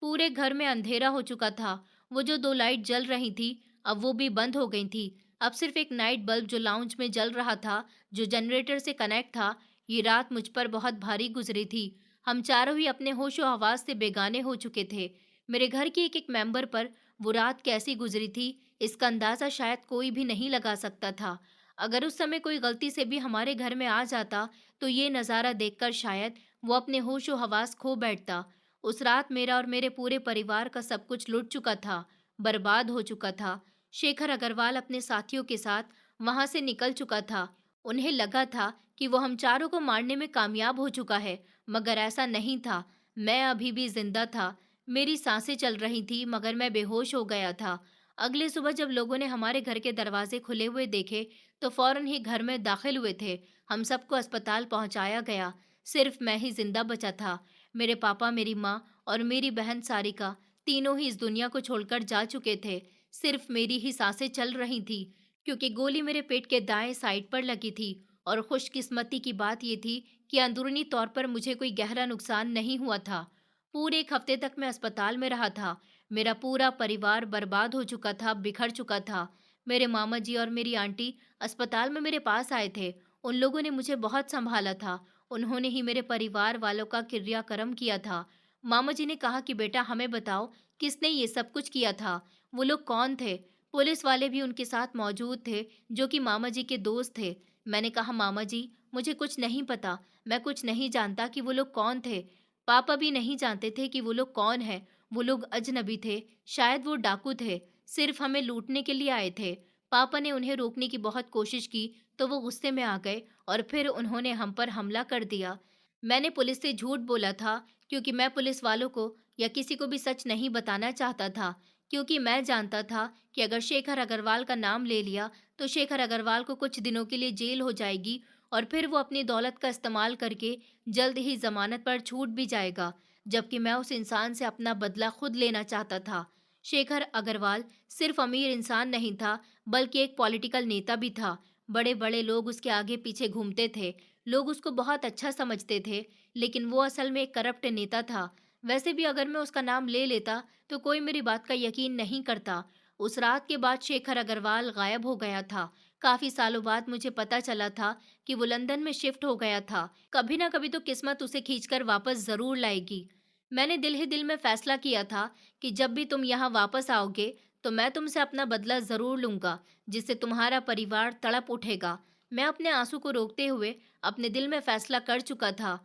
पूरे घर में अंधेरा हो चुका था। वो जो 2 लाइट जल रही थी, अब वो भी बंद हो गई थी। अब सिर्फ एक नाइट बल्ब जो लाउंज में जल रहा था, जो जनरेटर से कनेक्ट था। ये रात मुझ पर बहुत भारी गुजरी थी। हम चारों ही अपने होशो हवास से बेगाने हो चुके थे। मेरे घर की एक एक मेंबर पर वो रात कैसी गुजरी थी, इसका अंदाज़ा शायद कोई भी नहीं लगा सकता था। अगर उस समय कोई गलती से भी हमारे घर में आ जाता, तो ये नज़ारा देखकर शायद वो अपने होश-ओ-हवास खो बैठता। उस रात मेरा और मेरे पूरे परिवार का सब कुछ लुट चुका था, बर्बाद हो चुका था। शेखर अग्रवाल अपने साथियों के साथ वहाँ से निकल चुका था। उन्हें लगा था कि वो हम चारों को मारने में कामयाब हो चुका है, मगर ऐसा नहीं था। मैं अभी भी जिंदा था। मेरी सांसें चल रही थी, मगर मैं बेहोश हो गया था। अगली सुबह जब लोगों ने हमारे घर के दरवाजे खुले हुए देखे, तो फौरन ही घर में दाखिल हुए थे। हम सबको अस्पताल पहुंचाया गया। सिर्फ मैं ही जिंदा बचा था। मेरे पापा, मेरी माँ और मेरी बहन सारिका तीनों ही इस दुनिया को छोड़कर जा चुके थे। सिर्फ मेरी ही सांसें चल रही थी, क्योंकि गोली मेरे पेट के दाएं साइड पर लगी थी। और खुशकिस्मती की बात ये थी कि अंदरूनी तौर पर मुझे कोई गहरा नुकसान नहीं हुआ था। पूरे एक हफ्ते तक मैं अस्पताल में रहा था। मेरा पूरा परिवार बर्बाद हो चुका था, बिखर चुका था। मेरे मामा जी और मेरी आंटी अस्पताल में मेरे पास आए थे। उन लोगों ने मुझे बहुत संभाला था। उन्होंने ही मेरे परिवार वालों का क्रियाक्रम किया था। मामा जी ने कहा कि बेटा, हमें बताओ, किसने ये सब कुछ किया था? वो लोग कौन थे? पुलिस वाले भी उनके साथ मौजूद थे, जो कि मामा जी के दोस्त थे। मैंने कहा, मामा जी, मुझे कुछ नहीं पता। मैं कुछ नहीं जानता कि वो लोग कौन थे। पापा भी नहीं जानते थे कि वो लोग कौन हैं। वो लोग अजनबी थे। शायद वो डाकू थे। सिर्फ हमें लूटने के लिए आए थे। पापा ने उन्हें रोकने की बहुत कोशिश की, तो वो गुस्से में आ गए और फिर उन्होंने हम पर हमला कर दिया। मैंने पुलिस से झूठ बोला था, क्योंकि मैं पुलिस वालों को या किसी को भी सच नहीं बताना चाहता था, क्योंकि मैं जानता था कि अगर शेखर अग्रवाल का नाम ले लिया, तो शेखर अग्रवाल को कुछ दिनों के लिए जेल हो जाएगी और फिर वो अपनी दौलत का इस्तेमाल करके जल्द ही जमानत पर छूट भी जाएगा, जबकि मैं उस इंसान से अपना बदला खुद लेना चाहता था। शेखर अग्रवाल सिर्फ अमीर इंसान नहीं था, बल्कि एक पॉलिटिकल नेता भी था। बड़े बड़े लोग उसके आगे पीछे घूमते थे। लोग उसको बहुत अच्छा समझते थे, लेकिन वो असल में एक करप्ट नेता था। वैसे भी अगर मैं उसका नाम ले लेता, तो कोई मेरी बात का यकीन नहीं करता। उस रात के बाद शेखर अग्रवाल गायब हो गया था। काफी सालों बाद मुझे पता चला था कि वो लंदन में शिफ्ट हो गया था। कभी ना कभी तो किस्मत उसे खींचकर वापस जरूर लाएगी। मैंने दिल ही दिल में फैसला किया था कि जब भी तुम यहाँ वापस आओगे, तो मैं तुमसे अपना बदला जरूर लूंगा, जिससे तुम्हारा परिवार तड़प उठेगा। मैं अपने आंसू को रोकते हुए अपने दिल में फैसला कर चुका था।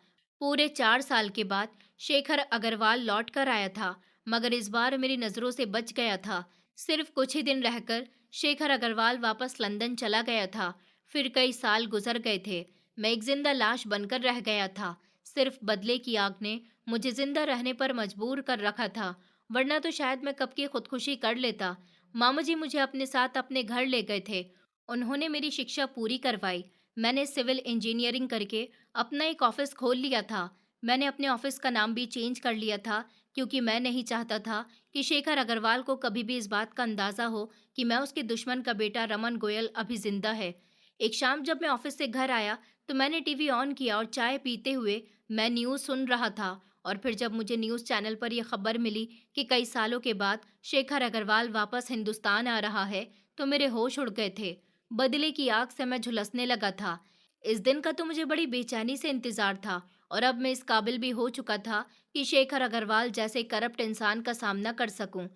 पूरे 4 साल के बाद शेखर अग्रवाल लौट कर आया था, मगर इस बार मेरी नज़रों से बच गया था। सिर्फ कुछ ही दिन रहकर शेखर अग्रवाल वापस लंदन चला गया था। फिर कई साल गुजर गए थे। मैं एक जिंदा लाश बनकर रह गया था। सिर्फ बदले की आग ने मुझे जिंदा रहने पर मजबूर कर रखा था, वरना तो शायद मैं कब की खुदकुशी कर लेता। मामा जी मुझे अपने साथ अपने घर ले गए थे। उन्होंने मेरी शिक्षा पूरी करवाई। मैंने सिविल इंजीनियरिंग करके अपना एक ऑफिस खोल लिया था। मैंने अपने ऑफिस का नाम भी चेंज कर लिया था, क्योंकि मैं नहीं चाहता था कि शेखर अग्रवाल को कभी भी इस बात का अंदाजा हो कि मैं उसके दुश्मन का बेटा रमन गोयल अभी जिंदा है। एक शाम जब मैं ऑफिस से घर आया, तो मैंने टीवी ऑन किया और चाय पीते हुए मैं न्यूज़ सुन रहा था। और फिर जब मुझे न्यूज़ चैनल पर यह खबर मिली कि कई सालों के बाद शेखर अग्रवाल वापस हिंदुस्तान आ रहा है, तो मेरे होश उड़ गए थे। बदले की आग से मैं झुलसने लगा था। इस दिन का तो मुझे बड़ी बेचैनी से इंतजार था, और अब मैं इस काबिल भी हो चुका था कि शेखर अग्रवाल जैसे करप्ट इंसान का सामना कर सकूं।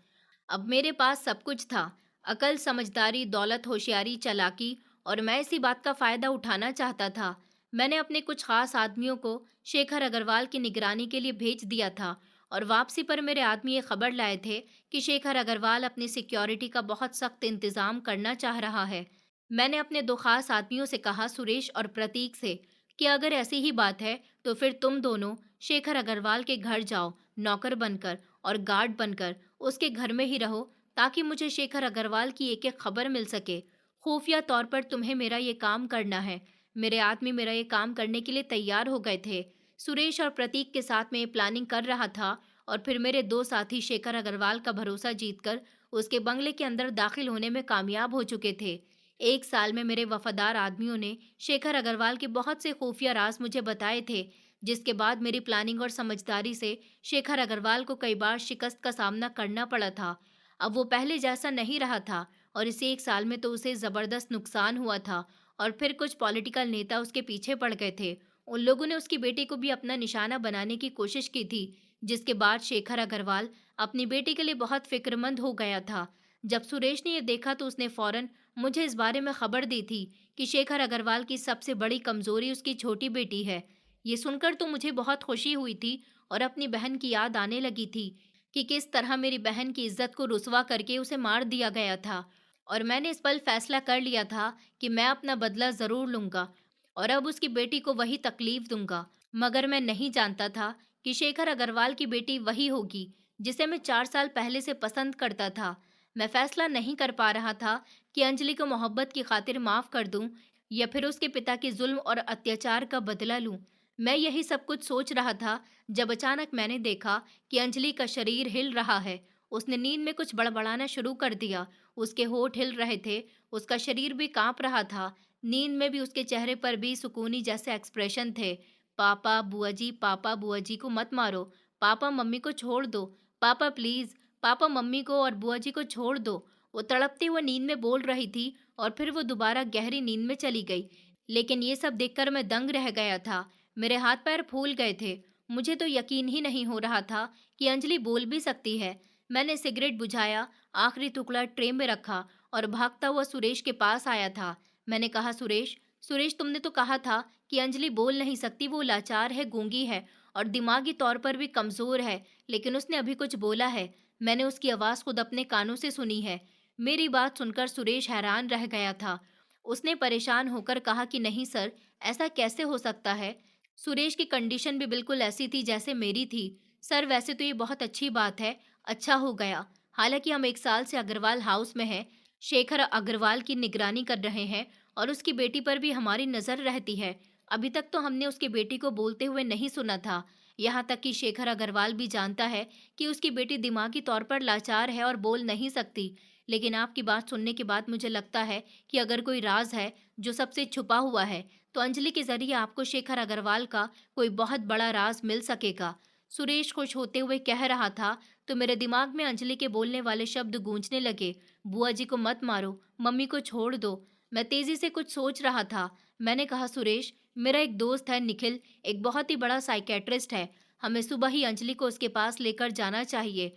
अब मेरे पास सब कुछ था, अकल, समझदारी, दौलत, होशियारी, चालाकी, और मैं इसी बात का फायदा उठाना चाहता था। मैंने अपने कुछ खास आदमियों को शेखर अग्रवाल की निगरानी के लिए भेज दिया था, और वापसी पर मेरे आदमी ये खबर लाए थे कि शेखर अग्रवाल अपनी सिक्योरिटी का बहुत सख्त इंतजाम करना चाह रहा है। मैंने अपने दो खास आदमियों से कहा, सुरेश और प्रतीक से, कि अगर ऐसी ही बात है, तो फिर तुम दोनों शेखर अग्रवाल के घर जाओ, नौकर बनकर और गार्ड बनकर उसके घर में ही रहो, ताकि मुझे शेखर अग्रवाल की एक एक खबर मिल सके। खुफिया तौर पर तुम्हें मेरा ये काम करना है। मेरे आदमी मेरा ये काम करने के लिए तैयार हो गए थे। सुरेश और प्रतीक के साथ मैं ये प्लानिंग कर रहा था, और फिर मेरे दो साथी शेखर अग्रवाल का भरोसा जीतकर उसके बंगले के अंदर दाखिल होने में कामयाब हो चुके थे। 1 साल में मेरे वफादार आदमियों ने शेखर अग्रवाल के बहुत से खुफिया राज मुझे बताए थे, जिसके बाद मेरी प्लानिंग और समझदारी से शेखर अग्रवाल को कई बार शिकस्त का सामना करना पड़ा था। अब वो पहले जैसा नहीं रहा था, और इस 1 साल में तो उसे जबरदस्त नुकसान हुआ था। और फिर कुछ पॉलिटिकल नेता उसके पीछे पड़ गए थे। उन लोगों ने उसकी बेटी को भी अपना निशाना बनाने की कोशिश की थी, जिसके बाद शेखर अग्रवाल अपनी बेटी के लिए बहुत फिक्रमंद हो गया था। जब सुरेश ने ये देखा तो उसने फौरन मुझे इस बारे में खबर दी थी कि शेखर अग्रवाल की सबसे बड़ी कमजोरी उसकी छोटी बेटी है। ये सुनकर तो मुझे बहुत खुशी हुई थी और अपनी बहन की याद आने लगी थी कि किस तरह मेरी बहन की इज्जत को रुसवा करके उसे मार दिया गया था। और मैंने इस पल फैसला कर लिया था कि मैं अपना बदला जरूर लूंगा और अब उसकी बेटी को वही तकलीफ दूंगा। मगर मैं नहीं जानता था कि शेखर अग्रवाल की बेटी वही होगी जिसे मैं 4 साल पहले से पसंद करता था। मैं फैसला नहीं कर पा रहा था कि अंजलि को मोहब्बत की खातिर माफ कर दूं या फिर उसके पिता के जुल्म और अत्याचार का बदला लूं। मैं यही सब कुछ सोच रहा था जब अचानक मैंने देखा कि अंजलि का शरीर हिल रहा है। उसने नींद में कुछ बड़बड़ाना शुरू कर दिया। उसके होठ हिल रहे थे, उसका शरीर भी कांप रहा था। नींद में भी उसके चेहरे पर भी सुकूनी जैसे एक्सप्रेशन थे। पापा बुआ जी को मत मारो। पापा मम्मी को छोड़ दो। पापा प्लीज। पापा मम्मी को और बुआ जी को छोड़ दो। वो तड़पते हुए नींद में बोल रही थी और फिर वो दोबारा गहरी नींद में चली गई। लेकिन ये सब देखकर मैं दंग रह गया था। मेरे हाथ पैर फूल गए थे। मुझे तो यकीन ही नहीं हो रहा था कि अंजलि बोल भी सकती है। मैंने सिगरेट बुझाया, आखिरी टुकड़ा ट्रे में रखा और भागता हुआ सुरेश के पास आया था। मैंने कहा, सुरेश, सुरेश, तुमने तो कहा था कि अंजलि बोल नहीं सकती, वो लाचार है, गूंगी है और दिमागी तौर पर भी कमजोर है, लेकिन उसने अभी कुछ बोला है। मैंने उसकी आवाज खुद अपने कानों से सुनी है। मेरी बात सुनकर सुरेश हैरान रह गया था। उसने परेशान होकर कहा कि नहीं सर, ऐसा कैसे हो सकता है। सुरेश की कंडीशन भी बिल्कुल ऐसी थी जैसे मेरी थी। सर, वैसे तो ये बहुत अच्छी बात है। अच्छा हो गया। हालांकि हम 1 साल से अग्रवाल हाउस में हैं। शेखर अग्रवाल की निगरानी कर रहे हैं और उसकी बेटी पर भी हमारी नजर रहती है। अभी तक तो हमने उसकी बेटी को बोलते हुए नहीं सुना था। यहाँ तक कि शेखर अग्रवाल भी जानता है कि उसकी बेटी दिमागी तौर पर लाचार है और बोल नहीं सकती। लेकिन आपकी बात सुनने के बाद मुझे लगता है कि अगर कोई राज है जो सबसे छुपा हुआ है, तो अंजलि के जरिए आपको शेखर अग्रवाल का कोई बहुत बड़ा राज मिल सकेगा। सुरेश खुश होते हुए कह रहा था तो मेरे दिमाग में अंजलि के बोलने वाले शब्द गूंजने लगे। बुआ जी को मत मारो, मम्मी को छोड़ दो। मैं तेजी से कुछ सोच रहा था। मैंने कहा, सुरेश, मेरा एक दोस्त है निखिल, एक बहुत ही बड़ा साइकेट्रिस्ट है। हमें सुबह ही अंजलि को उसके पास लेकर जाना चाहिए।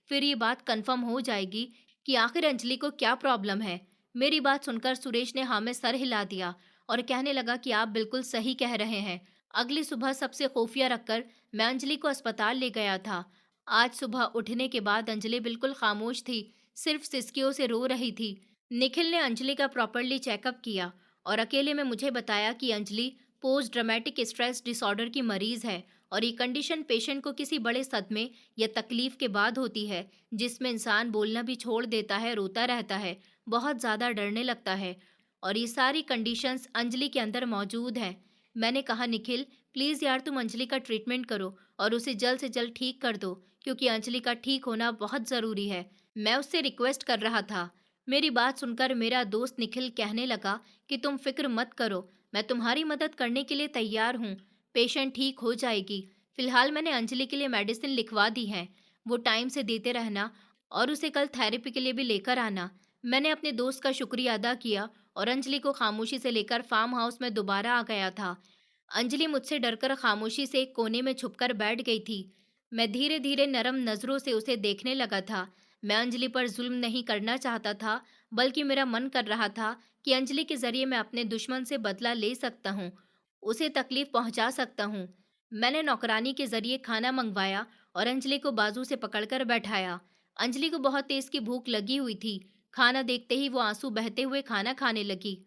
फिर ये बात कंफर्म हो जाएगी कि आखिर अंजलि को क्या प्रॉब्लम है। मेरी बात सुनकर सुरेश ने हाँ में सर हिला दिया और कहने लगा कि आप बिल्कुल सही कह रहे हैं। अगली सुबह सबसे खुफिया रखकर मैं अंजलि को अस्पताल ले गया था। आज सुबह उठने के बाद अंजलि बिल्कुल खामोश थी, सिर्फ सिसकियों से रो रही थी। निखिल ने अंजलि का प्रॉपरली चेकअप किया और अकेले में मुझे बताया कि Anjali post dramatic stress disorder की मरीज है और ये कंडीशन पेशेंट को किसी बड़े सदमे या तकलीफ के बाद होती है, जिसमें इंसान बोलना भी छोड़ देता है, रोता रहता है, बहुत ज्यादा डरने लगता है। और ये सारी कंडीशंस अंजलि के अंदर मौजूद हैं। मैंने कहा, निखिल, प्लीज यार, तुम अंजलि का ट्रीटमेंट करो और उसे जल्द से जल्द ठीक कर दो, क्योंकि अंजलि का ठीक होना बहुत जरूरी है। मैं उससे रिक्वेस्ट कर रहा था। मेरी बात सुनकर मेरा दोस्त निखिल कहने लगा कि तुम फिक्र मत करो, मैं तुम्हारी मदद करने के लिए तैयार हूँ। पेशेंट ठीक हो जाएगी। फिलहाल मैंने अंजलि के लिए मेडिसिन लिखवा दी है, वो टाइम से देते रहना और उसे कल थेरेपी के लिए भी लेकर आना। मैंने अपने दोस्त का शुक्रिया अदा किया और अंजलि को खामोशी से लेकर फार्म हाउस में दोबारा आ गया था। अंजलि मुझसे डरकर खामोशी से एक कोने में छुपकर बैठ गई थी। मैं धीरे धीरे नरम नजरों से उसे देखने लगा था। मैं अंजलि पर जुल्म नहीं करना चाहता था, बल्कि मेरा मन कर रहा था कि अंजलि के जरिए मैं अपने दुश्मन से बदला ले सकता हूँ, उसे तकलीफ पहुंचा सकता हूँ। मैंने नौकरानी के जरिए खाना मंगवाया और अंजलि को बाजू से पकड़कर बैठाया। अंजलि को बहुत तेज की भूख लगी हुई थी। खाना देखते ही वो आंसू बहते हुए खाना खाने लगी।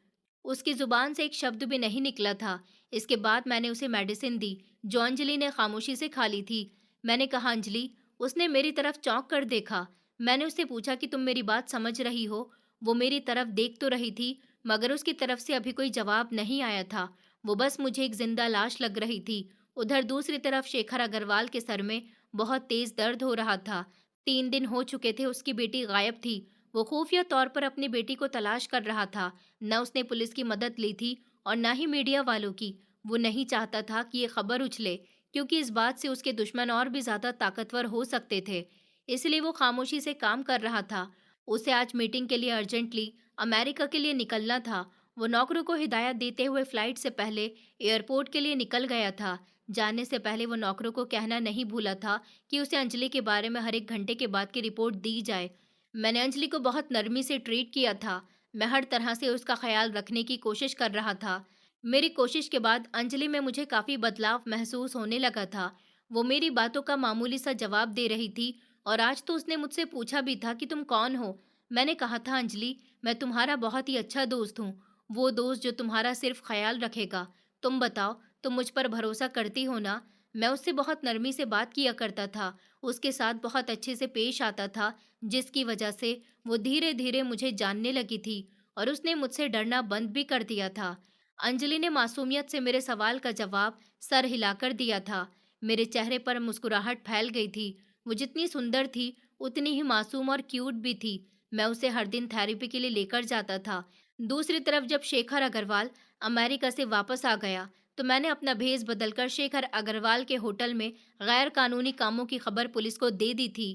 उसकी जुबान से एक शब्द भी नहीं निकला था। इसके बाद मैंने उसे मेडिसिन दी, जो अंजलि ने खामोशी से खा ली थी। मैंने कहा, अंजलि। उसने मेरी तरफ चौंक कर देखा। मैंने उससे पूछा कि तुम मेरी बात समझ रही हो। वो मेरी तरफ देख तो रही थी, मगर उसकी तरफ से अभी कोई जवाब नहीं आया था। वो बस मुझे एक जिंदा लाश लग रही थी। उधर दूसरी तरफ शेखर अग्रवाल के सर में बहुत तेज दर्द हो रहा था। 3 दिन हो चुके थे उसकी बेटी गायब थी। वो खुफिया तौर पर अपनी बेटी को तलाश कर रहा था। न उसने पुलिस की मदद ली थी और न ही मीडिया वालों की। वो नहीं चाहता था कि ये खबर उछले, क्योंकि इस बात से उसके दुश्मन और भी ज्यादा ताकतवर हो सकते थे। इसलिए वो खामोशी से काम कर रहा था। उसे आज मीटिंग के लिए अर्जेंटली अमेरिका के लिए निकलना था वो नौकरों को हिदायत देते हुए फ्लाइट से पहले एयरपोर्ट के लिए निकल गया था। जाने से पहले वो नौकरों को कहना नहीं भूला था कि उसे अंजलि के बारे में हर 1 घंटे के बाद की रिपोर्ट दी जाए। मैंने अंजलि को बहुत नरमी से ट्रीट किया था। मैं हर तरह से उसका ख्याल रखने की कोशिश कर रहा था। मेरी कोशिश के बाद अंजलि में मुझे काफ़ी बदलाव महसूस होने लगा था। वो मेरी बातों का मामूली सा जवाब दे रही थी और आज तो उसने मुझसे पूछा भी था कि तुम कौन हो? मैंने कहा था, अंजलि, मैं तुम्हारा बहुत ही अच्छा दोस्त हूँ। वो दोस्त जो तुम्हारा सिर्फ ख्याल रखेगा। तुम बताओ, तुम मुझ पर भरोसा करती हो ना? मैं उससे बहुत नरमी से बात किया करता था, उसके साथ बहुत अच्छे से पेश आता था, जिसकी वजह से वो धीरे-धीरे मुझे जानने लगी थी और उसने मुझसे डरना बंद भी कर दिया था। अंजलि ने मासूमियत से मेरे सवाल का जवाब सर हिलाकर दिया था। मेरे चेहरे पर मुस्कुराहट फैल गई थी। वो जितनी सुंदर थी, उतनी ही मासूम और क्यूट भी थी। मैं उसे हर दिन थेरेपी के लिए लेकर जाता था। दूसरी तरफ जब शेखर अग्रवाल अमेरिका से वापस आ गया, तो मैंने अपना भेस बदलकर शेखर अग्रवाल के होटल में गैर कानूनी कामों की खबर पुलिस को दे दी थी।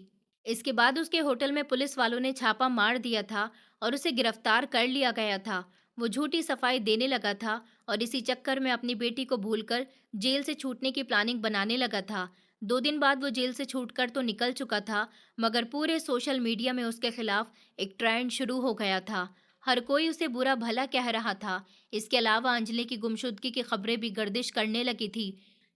इसके बाद उसके होटल में पुलिस वालों ने छापा मार दिया था और उसे गिरफ्तार कर लिया गया था। वो झूठी सफाई देने लगा था और इसी चक्कर में अपनी बेटी को भूलकर जेल से छूटने की प्लानिंग बनाने लगा था। 2 दिन बाद वो जेल से छूटकर तो निकल चुका था, मगर पूरे सोशल मीडिया में उसके खिलाफ एक ट्रेंड शुरू हो गया था। हर कोई उसे बुरा भला कह रहा था। इसके अलावा अंजलि की गुमशुदगी की खबरें भी गर्दिश करने लगी थी।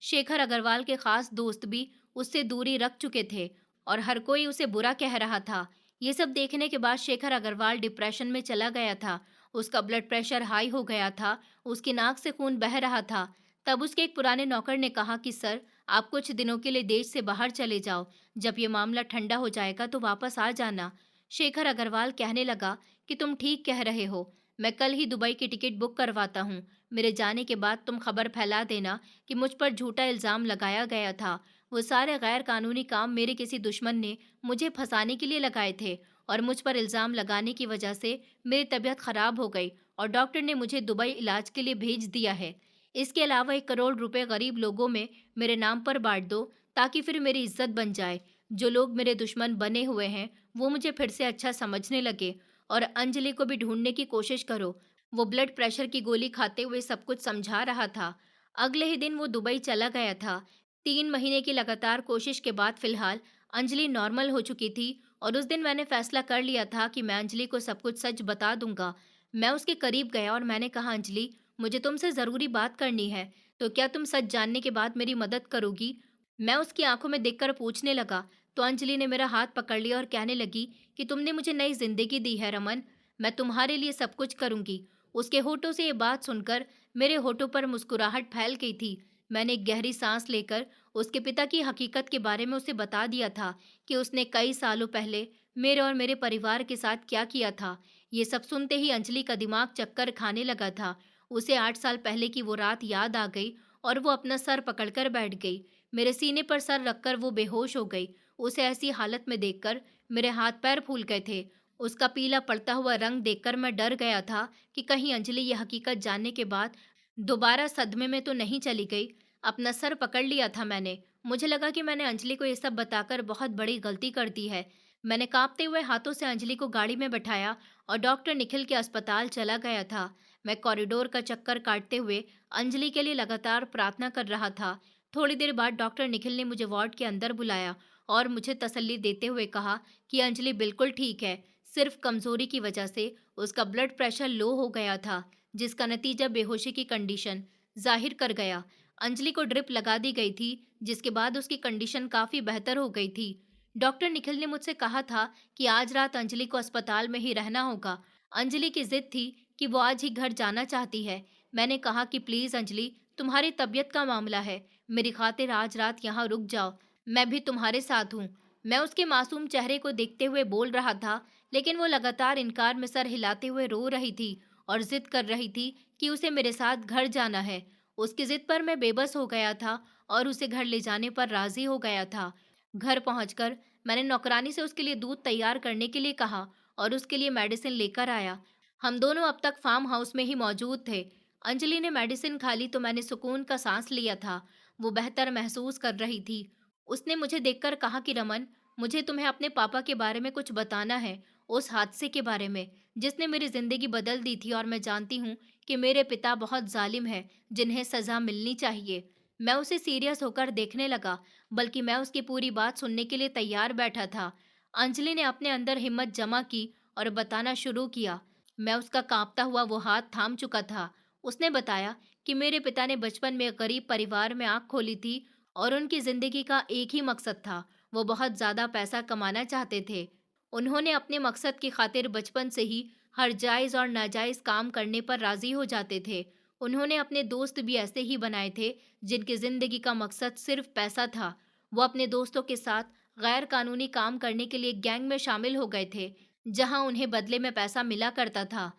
शेखर अग्रवाल के खास दोस्त भी उससे दूरी रख चुके थे और हर कोई उसे बुरा कह रहा था। ये सब देखने के बाद शेखर अग्रवाल डिप्रेशन में चला गया था। उसका ब्लड प्रेशर हाई हो गया था, उसकी नाक से खून बह रहा था। तब उसके एक पुराने नौकर ने कहा कि सर, आप कुछ दिनों के लिए देश से बाहर चले जाओ। जब ये मामला ठंडा हो जाएगा तो वापस आ जाना। शेखर अग्रवाल कहने लगा कि तुम ठीक कह रहे हो। मैं कल ही दुबई की टिकट बुक करवाता हूँ। मेरे जाने के बाद तुम खबर फैला देना कि मुझ पर झूठा इल्ज़ाम लगाया गया था। वो सारे गैर कानूनी काम मेरे किसी दुश्मन ने मुझे फंसाने के लिए लगाए थे और मुझ पर इल्ज़ाम लगाने की वजह से मेरी तबीयत खराब हो गई और डॉक्टर ने मुझे दुबई इलाज के लिए भेज दिया है। इसके अलावा 1 करोड़ रुपए गरीब लोगों में मेरे नाम पर बांट दो, ताकि फिर मेरी इज्जत बन जाए। जो लोग मेरे दुश्मन बने हुए हैं, वो मुझे फिर से अच्छा समझने लगे। और अंजलि को भी ढूंढने की कोशिश करो। वो ब्लड प्रेशर की गोली खाते हुए सब कुछ समझा रहा था। अगले ही दिन वो दुबई चला गया था। 3 महीने की लगातार कोशिश के बाद फिलहाल अंजलि नॉर्मल हो चुकी थी और उस दिन मैंने फैसला कर लिया था कि मैं अंजलि को सब कुछ सच बता दूंगा। मैं उसके करीब गया और मैंने कहा, अंजलि, मुझे तुमसे ज़रूरी बात करनी है, तो क्या तुम सच जानने के बाद मेरी मदद करोगी? मैं उसकी आंखों में देखकर पूछने लगा, तो अंजलि ने मेरा हाथ पकड़ लिया और कहने लगी कि तुमने मुझे नई जिंदगी दी है रमन, मैं तुम्हारे लिए सब कुछ करूंगी। उसके होठों से ये बात सुनकर मेरे होठों पर मुस्कुराहट फैल गई थी। मैंने एक गहरी सांस लेकर उसके पिता की हकीकत के बारे में उसे बता दिया था कि उसने कई सालों पहले मेरे और मेरे परिवार के साथ क्या किया था। ये सब सुनते ही अंजलि का दिमाग चक्कर खाने लगा था। उसे 8 साल पहले की वो रात याद आ गई और वो अपना सर पकड़कर बैठ गई। मेरे सीने पर सर रखकर वो बेहोश हो गई। उसे ऐसी हालत में देखकर मेरे हाथ पैर फूल गए थे। उसका पीला पड़ता हुआ रंग देखकर मैं डर गया था कि कहीं अंजलि ये हकीकत जानने के बाद दोबारा सदमे में तो नहीं चली गई। अपना सर पकड़ लिया था मैंने। मुझे लगा कि मैंने अंजलि को ये सब बताकर बहुत बड़ी गलती कर दी है। मैंने कांपते हुए हाथों से अंजलि को गाड़ी में बैठाया और डॉक्टर निखिल के अस्पताल चला गया था। मैं कॉरिडोर का चक्कर काटते हुए अंजलि के लिए लगातार प्रार्थना कर रहा था। थोड़ी देर बाद डॉक्टर निखिल ने मुझे वार्ड के अंदर बुलाया और मुझे तसल्ली देते हुए कहा कि अंजलि बिल्कुल ठीक है, सिर्फ कमजोरी की वजह से उसका ब्लड प्रेशर लो हो गया था, जिसका नतीजा बेहोशी की कंडीशन जाहिर कर गया। अंजलि को ड्रिप लगा दी गई थी, जिसके बाद उसकी कंडीशन काफी बेहतर हो गई थी। डॉक्टर निखिल ने मुझसे कहा था कि आज रात अंजलि को अस्पताल में ही रहना होगा। अंजलि की जिद थी कि वो आज ही घर जाना चाहती है। मैंने कहा कि प्लीज अंजलि, तुम्हारी तबीयत का मामला है, मेरी खातिर आज रात यहाँ रुक जाओ, मैं भी तुम्हारे साथ हूँ। मैं उसके मासूम चेहरे को देखते हुए बोल रहा था, लेकिन वो लगातार इनकार में सर हिलाते हुए रो रही थी और जिद कर रही थी कि उसे मेरे साथ घर जाना है। उसकी जिद पर मैं बेबस हो गया था और उसे घर ले जाने पर राजी हो गया था। घर पहुंचकर मैंने नौकरानी से उसके लिए दूध तैयार करने के लिए कहा और उसके लिए मेडिसिन लेकर आया। हम दोनों अब तक फार्म हाउस में ही मौजूद थे। अंजलि ने मेडिसिन खा ली तो मैंने सुकून का सांस लिया था। वो बेहतर महसूस कर रही थी। उसने मुझे देखकर कहा कि रमन, मुझे तुम्हें अपने पापा के बारे में कुछ बताना है। उस हादसे के बारे में जिसने मेरी जिंदगी बदल दी थी, और मैं जानती हूँ कि मेरे पिता बहुत जालिम हैं, जिन्हें सजा मिलनी चाहिए। मैं उसे सीरियस होकर देखने लगा, बल्कि मैं उसकी पूरी बात सुनने के लिए तैयार बैठा था। अंजलि ने अपने अंदर हिम्मत जमा की और बताना शुरू किया। मैं उसका कांपता हुआ वो हाथ थाम चुका था। उसने बताया कि मेरे पिता ने बचपन में गरीब परिवार में आंख खोली थी, और उनकी जिंदगी का एक ही मकसद था, वो बहुत ज्यादा पैसा कमाना चाहते थे। उन्होंने अपने मकसद की खातिर बचपन से ही हर जायज और नाजायज काम करने पर राजी हो जाते थे। उन्होंने अपने दोस्त भी ऐसे ही बनाए थे, जिनकी जिंदगी का मकसद सिर्फ पैसा था। वो अपने दोस्तों के साथ गैर कानूनी काम करने के लिए गैंग में शामिल हो गए थे, जहां उन्हें बदले में पैसा मिला करता था।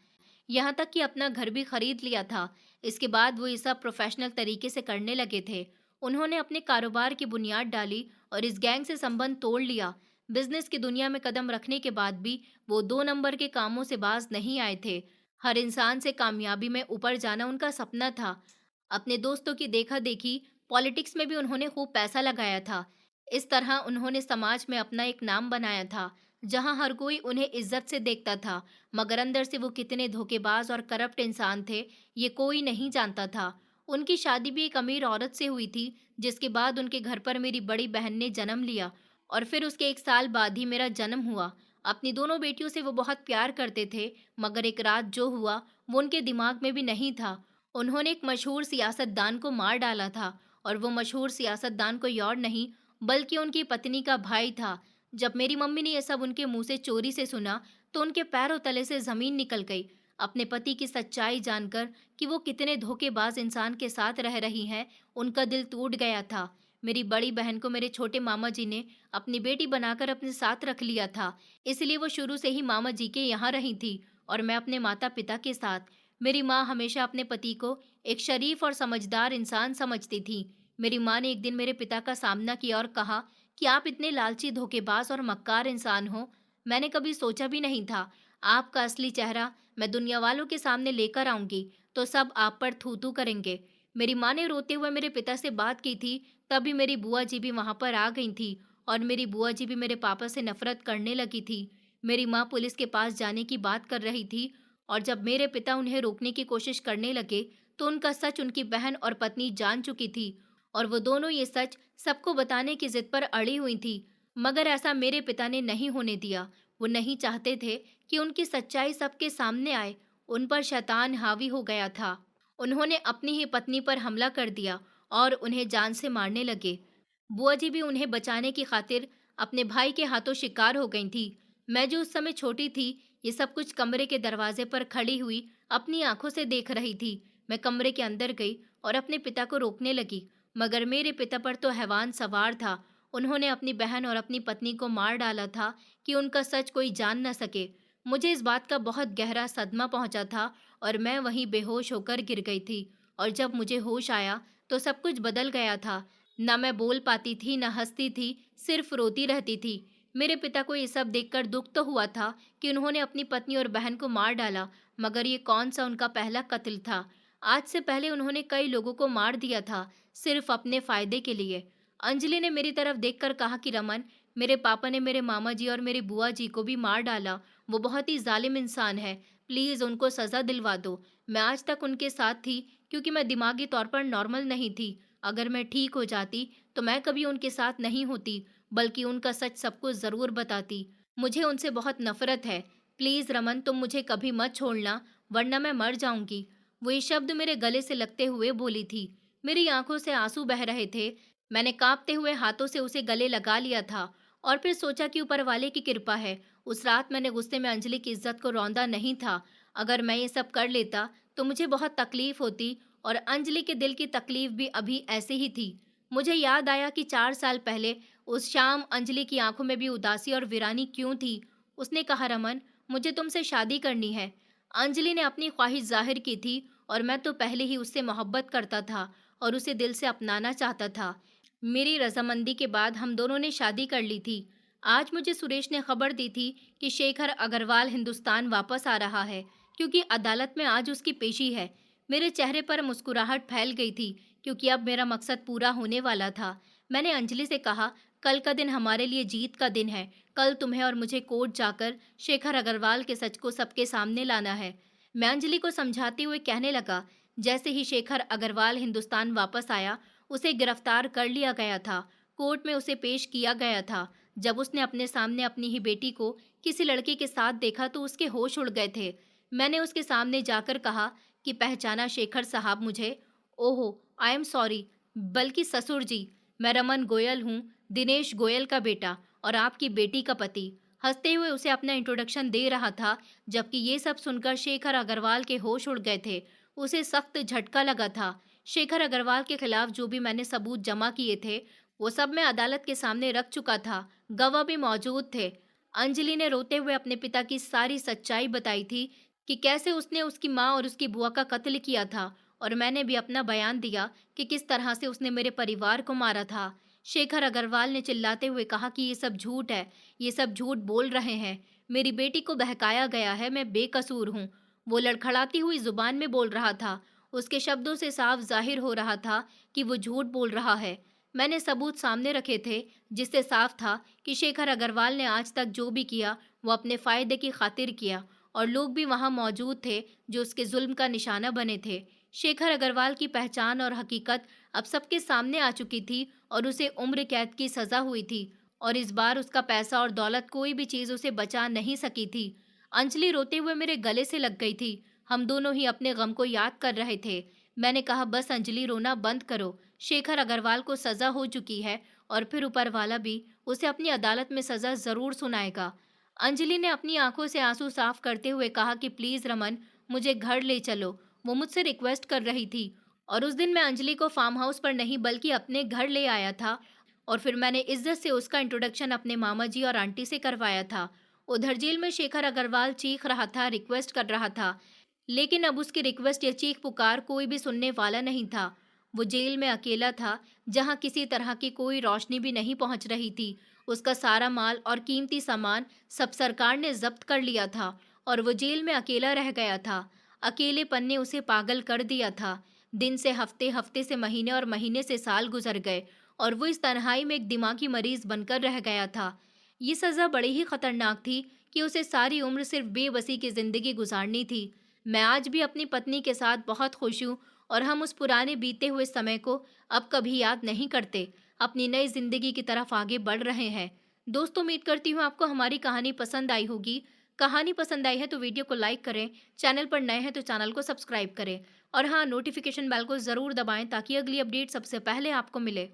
यहाँ तक कि अपना घर भी खरीद लिया था। इसके बाद वो ये सब प्रोफेशनल तरीके से करने लगे थे। उन्होंने अपने कारोबार की बुनियाद डाली और इस गैंग से संबंध तोड़ लिया। बिजनेस की दुनिया में कदम रखने के बाद भी वो 2 नंबर के कामों से बाज नहीं आए थे। हर इंसान से कामयाबी में ऊपर जाना उनका सपना था। अपने दोस्तों की देखा देखी पॉलिटिक्स में भी उन्होंने खूब पैसा लगाया था। इस तरह उन्होंने समाज में अपना एक नाम बनाया था, जहां हर कोई उन्हें इज्जत से देखता था। मगर अंदर से वो कितने धोखेबाज और करप्ट इंसान थे, ये कोई नहीं जानता था। उनकी शादी भी एक अमीर औरत से हुई थी, जिसके बाद उनके घर पर मेरी बड़ी बहन ने जन्म लिया, और फिर उसके 1 साल बाद ही मेरा जन्म हुआ। अपनी दोनों बेटियों से वो बहुत प्यार करते थे, मगर एक रात जो हुआ वो उनके दिमाग में भी नहीं था। उन्होंने एक मशहूर सियासतदान को मार डाला था, और वो मशहूर सियासतदान कोई और नहीं बल्कि उनकी पत्नी का भाई था। जब मेरी मम्मी ने यह सब उनके मुंह से चोरी से सुना, तो उनके पैरों तले से जमीन निकल गई। अपने पति की सच्चाई जानकर कि वो कितने धोखेबाज इंसान के साथ रह रही हैं, उनका दिल टूट गया था। मेरी बड़ी बहन को मेरे छोटे मामा जी ने अपनी बेटी बनाकर अपने साथ रख लिया था, इसलिए वो शुरू से ही मामा जी के यहाँ रही थी, और मैं अपने माता पिता के साथ। मेरी माँ हमेशा अपने पति को एक शरीफ और समझदार इंसान समझती थी। मेरी माँ ने एक दिन मेरे पिता का सामना किया और कहा कि आप इतने लालची, धोखेबाज और मक्कार इंसान हो, मैंने कभी सोचा भी नहीं था। आपका असली चेहरा मैं दुनिया वालों के सामने लेकर आऊंगी, तो सब आप पर थू थू करेंगे। मेरी माँ ने रोते हुए मेरे पिता से बात की थी। तभी मेरी बुआ जी भी वहां पर आ गई थी, और मेरी बुआ जी भी मेरे पापा से नफरत करने लगी थी। मेरी माँ पुलिस के पास जाने की बात कर रही थी, और जब मेरे पिता उन्हें रोकने की कोशिश करने लगे, तो उनका सच उनकी बहन और पत्नी जान चुकी थी, और वो दोनों ये सच सबको बताने की जिद पर अड़ी हुई थी। मगर ऐसा मेरे पिता ने नहीं होने दिया। वो नहीं चाहते थे कि उनकी सच्चाई सबके सामने आए। उन पर शैतान हावी हो गया था। उन्होंने अपनी ही पत्नी पर हमला कर दिया और उन्हें जान से मारने लगे। बुआ जी भी उन्हें बचाने की खातिर अपने भाई के हाथों शिकार हो गई थी। मैं जो उस समय छोटी थी, ये सब कुछ कमरे के दरवाजे पर खड़ी हुई अपनी आंखों से देख रही थी। मैं कमरे के अंदर गई और अपने पिता को रोकने लगी, मगर मेरे पिता पर तो हैवान सवार था। उन्होंने अपनी बहन और अपनी पत्नी को मार डाला था कि उनका सच कोई जान न सके। मुझे इस बात का बहुत गहरा सदमा पहुंचा था, और मैं वहीं बेहोश होकर गिर गई थी। और जब मुझे होश आया तो सब कुछ बदल गया था। ना मैं बोल पाती थी, ना हंसती थी, सिर्फ रोती रहती थी। मेरे पिता को ये सब देखकर दुख तो हुआ था कि उन्होंने अपनी पत्नी और बहन को मार डाला, मगर ये कौन सा उनका पहला कत्ल था। आज से पहले उन्होंने कई लोगों को मार दिया था, सिर्फ अपने फायदे के लिए। अंजलि ने मेरी तरफ देखकर कहा कि रमन, मेरे पापा ने मेरे मामा जी और मेरी बुआ जी को भी मार डाला। वो बहुत ही जालिम इंसान है। प्लीज उनको सजा दिलवा दो। मैं आज तक उनके साथ थी क्योंकि मैं दिमागी तौर पर नॉर्मल नहीं थी। अगर मैं ठीक हो जाती तो मैं कभी उनके साथ नहीं होती, बल्कि उनका सच सबको जरूर बताती। मुझे उनसे बहुत नफरत है। प्लीज रमन, तुम मुझे कभी मत छोड़ना, वरना मैं मर जाऊंगी। वो ये शब्द मेरे गले से लगते हुए बोली थी। मेरी आंखों से आंसू बह रहे थे। मैंने कांपते हुए हाथों से उसे गले लगा लिया था, और फिर सोचा कि ऊपर वाले की कृपा है। उस रात मैंने गुस्से में अंजलि की इज्जत को रौंदा नहीं था। अगर मैं ये सब कर लेता तो मुझे बहुत तकलीफ होती, और अंजलि के दिल की तकलीफ भी अभी ऐसे ही थी। मुझे याद आया कि 4 साल पहले उस शाम अंजलि की आंखों में भी उदासी और वीरानी क्यों थी। उसने कहा, रमन, मुझे तुमसे शादी करनी है। अंजलि ने अपनी ख्वाहिश जाहिर की थी, और मैं तो पहले ही उससे मोहब्बत करता था और उसे दिल से अपनाना चाहता था। मेरी रजामंदी के बाद हम दोनों ने शादी कर ली थी। आज मुझे सुरेश ने खबर दी थी कि शेखर अग्रवाल हिंदुस्तान वापस आ रहा है, क्योंकि अदालत में आज उसकी पेशी है। मेरे चेहरे पर मुस्कुराहट फैल गई थी, क्योंकि अब मेरा मकसद पूरा होने वाला था। मैंने अंजलि से कहा, कल का दिन हमारे लिए जीत का दिन है। कल तुम्हें और मुझे कोर्ट जाकर शेखर अग्रवाल के सच को सबके सामने लाना है। मैं अंजलि को समझाते हुए कहने लगा। जैसे ही शेखर अग्रवाल हिंदुस्तान वापस आया, उसे गिरफ्तार कर लिया गया था। कोर्ट में उसे पेश किया गया था। जब उसने अपने सामने अपनी ही बेटी को किसी लड़के के साथ देखा तो उसके होश उड़ गए थे। मैंने उसके सामने जाकर कहा कि पहचाना शेखर साहब मुझे? ओहो, आई एम सॉरी। बल्कि ससुर जी, मैं रमन गोयल हूँ, दिनेश गोयल का बेटा और आपकी बेटी का पति। हंसते हुए उसे अपना इंट्रोडक्शन दे रहा था, जबकि ये सब सुनकर शेखर अग्रवाल के होश उड़ गए थे। उसे सख्त झटका लगा था। शेखर अग्रवाल के खिलाफ जो भी मैंने सबूत जमा किए थे, वो सब मैं अदालत के सामने रख चुका था। गवाह भी मौजूद थे। अंजलि ने रोते हुए अपने पिता की सारी सच्चाई बताई थी कि कैसे उसने उसकी माँ और उसकी बुआ का कत्ल किया था, और मैंने भी अपना बयान दिया कि किस तरह से उसने मेरे परिवार को मारा था। शेखर अग्रवाल ने चिल्लाते हुए कहा कि ये सब झूठ है, ये सब झूठ बोल रहे हैं। मेरी बेटी को बहकाया गया है, मैं बेकसूर हूँ। वो लड़खड़ाती हुई जुबान में बोल रहा था। उसके शब्दों से साफ जाहिर हो रहा था कि वो झूठ बोल रहा है। मैंने सबूत सामने रखे थे, जिससे साफ था कि शेखर अग्रवाल ने आज तक जो भी किया वो अपने फायदे की खातिर किया, और लोग भी वहां मौजूद थे जो उसके जुल्म का निशाना बने थे। शेखर अग्रवाल की पहचान और हकीकत अब सबके सामने आ चुकी थी, और उसे उम्र कैद की सजा हुई थी, और इस बार उसका पैसा और दौलत कोई भी चीज उसे बचा नहीं सकी थी। अंजलि रोते हुए मेरे गले से लग गई थी। हम दोनों ही अपने गम को याद कर रहे थे। मैंने कहा, बस अंजलि, रोना बंद करो। शेखर अग्रवाल को सजा हो चुकी है, और फिर ऊपर वाला भी उसे अपनी अदालत में सजा जरूर सुनाएगा। अंजलि ने अपनी आंखों से आंसू साफ करते हुए कहा कि प्लीज रमन, मुझे घर ले चलो। वो मुझसे रिक्वेस्ट कर रही थी। और उस दिन मैं अंजलि को फार्म हाउस पर नहीं बल्कि अपने घर ले आया था, और फिर मैंने इज्जत से उसका इंट्रोडक्शन अपने मामा जी और आंटी से करवाया था। उधर जेल में शेखर अग्रवाल चीख रहा था, रिक्वेस्ट कर रहा था, लेकिन अब उसकी रिक्वेस्ट या चीख पुकार कोई भी सुनने वाला नहीं था। वो जेल में अकेला था, जहां किसी तरह की कोई रोशनी भी नहीं पहुंच रही थी। उसका सारा माल और कीमती सामान सब सरकार ने जब्त कर लिया था, और वो जेल में अकेला रह गया था। अकेलेपन ने उसे पागल कर दिया था। दिन से हफ्ते, हफ्ते से महीने और महीने से साल गुजर गए, और वो इस तन्हाई में एक दिमागी मरीज बनकर रह गया था। ये सज़ा बड़ी ही खतरनाक थी कि उसे सारी उम्र सिर्फ बेबसी की जिंदगी गुजारनी थी। मैं आज भी अपनी पत्नी के साथ बहुत खुश हूँ, और हम उस पुराने बीते हुए समय को अब कभी याद नहीं करते। अपनी नई जिंदगी की तरफ आगे बढ़ रहे हैं। दोस्तों, उम्मीद करती हूँ आपको हमारी कहानी पसंद आई होगी। कहानी पसंद आई है तो वीडियो को लाइक करें, चैनल पर नए हैं तो चैनल को सब्सक्राइब करें, और हाँ, नोटिफिकेशन बेल को ज़रूर दबाएं ताकि अगली अपडेट सबसे पहले आपको मिले।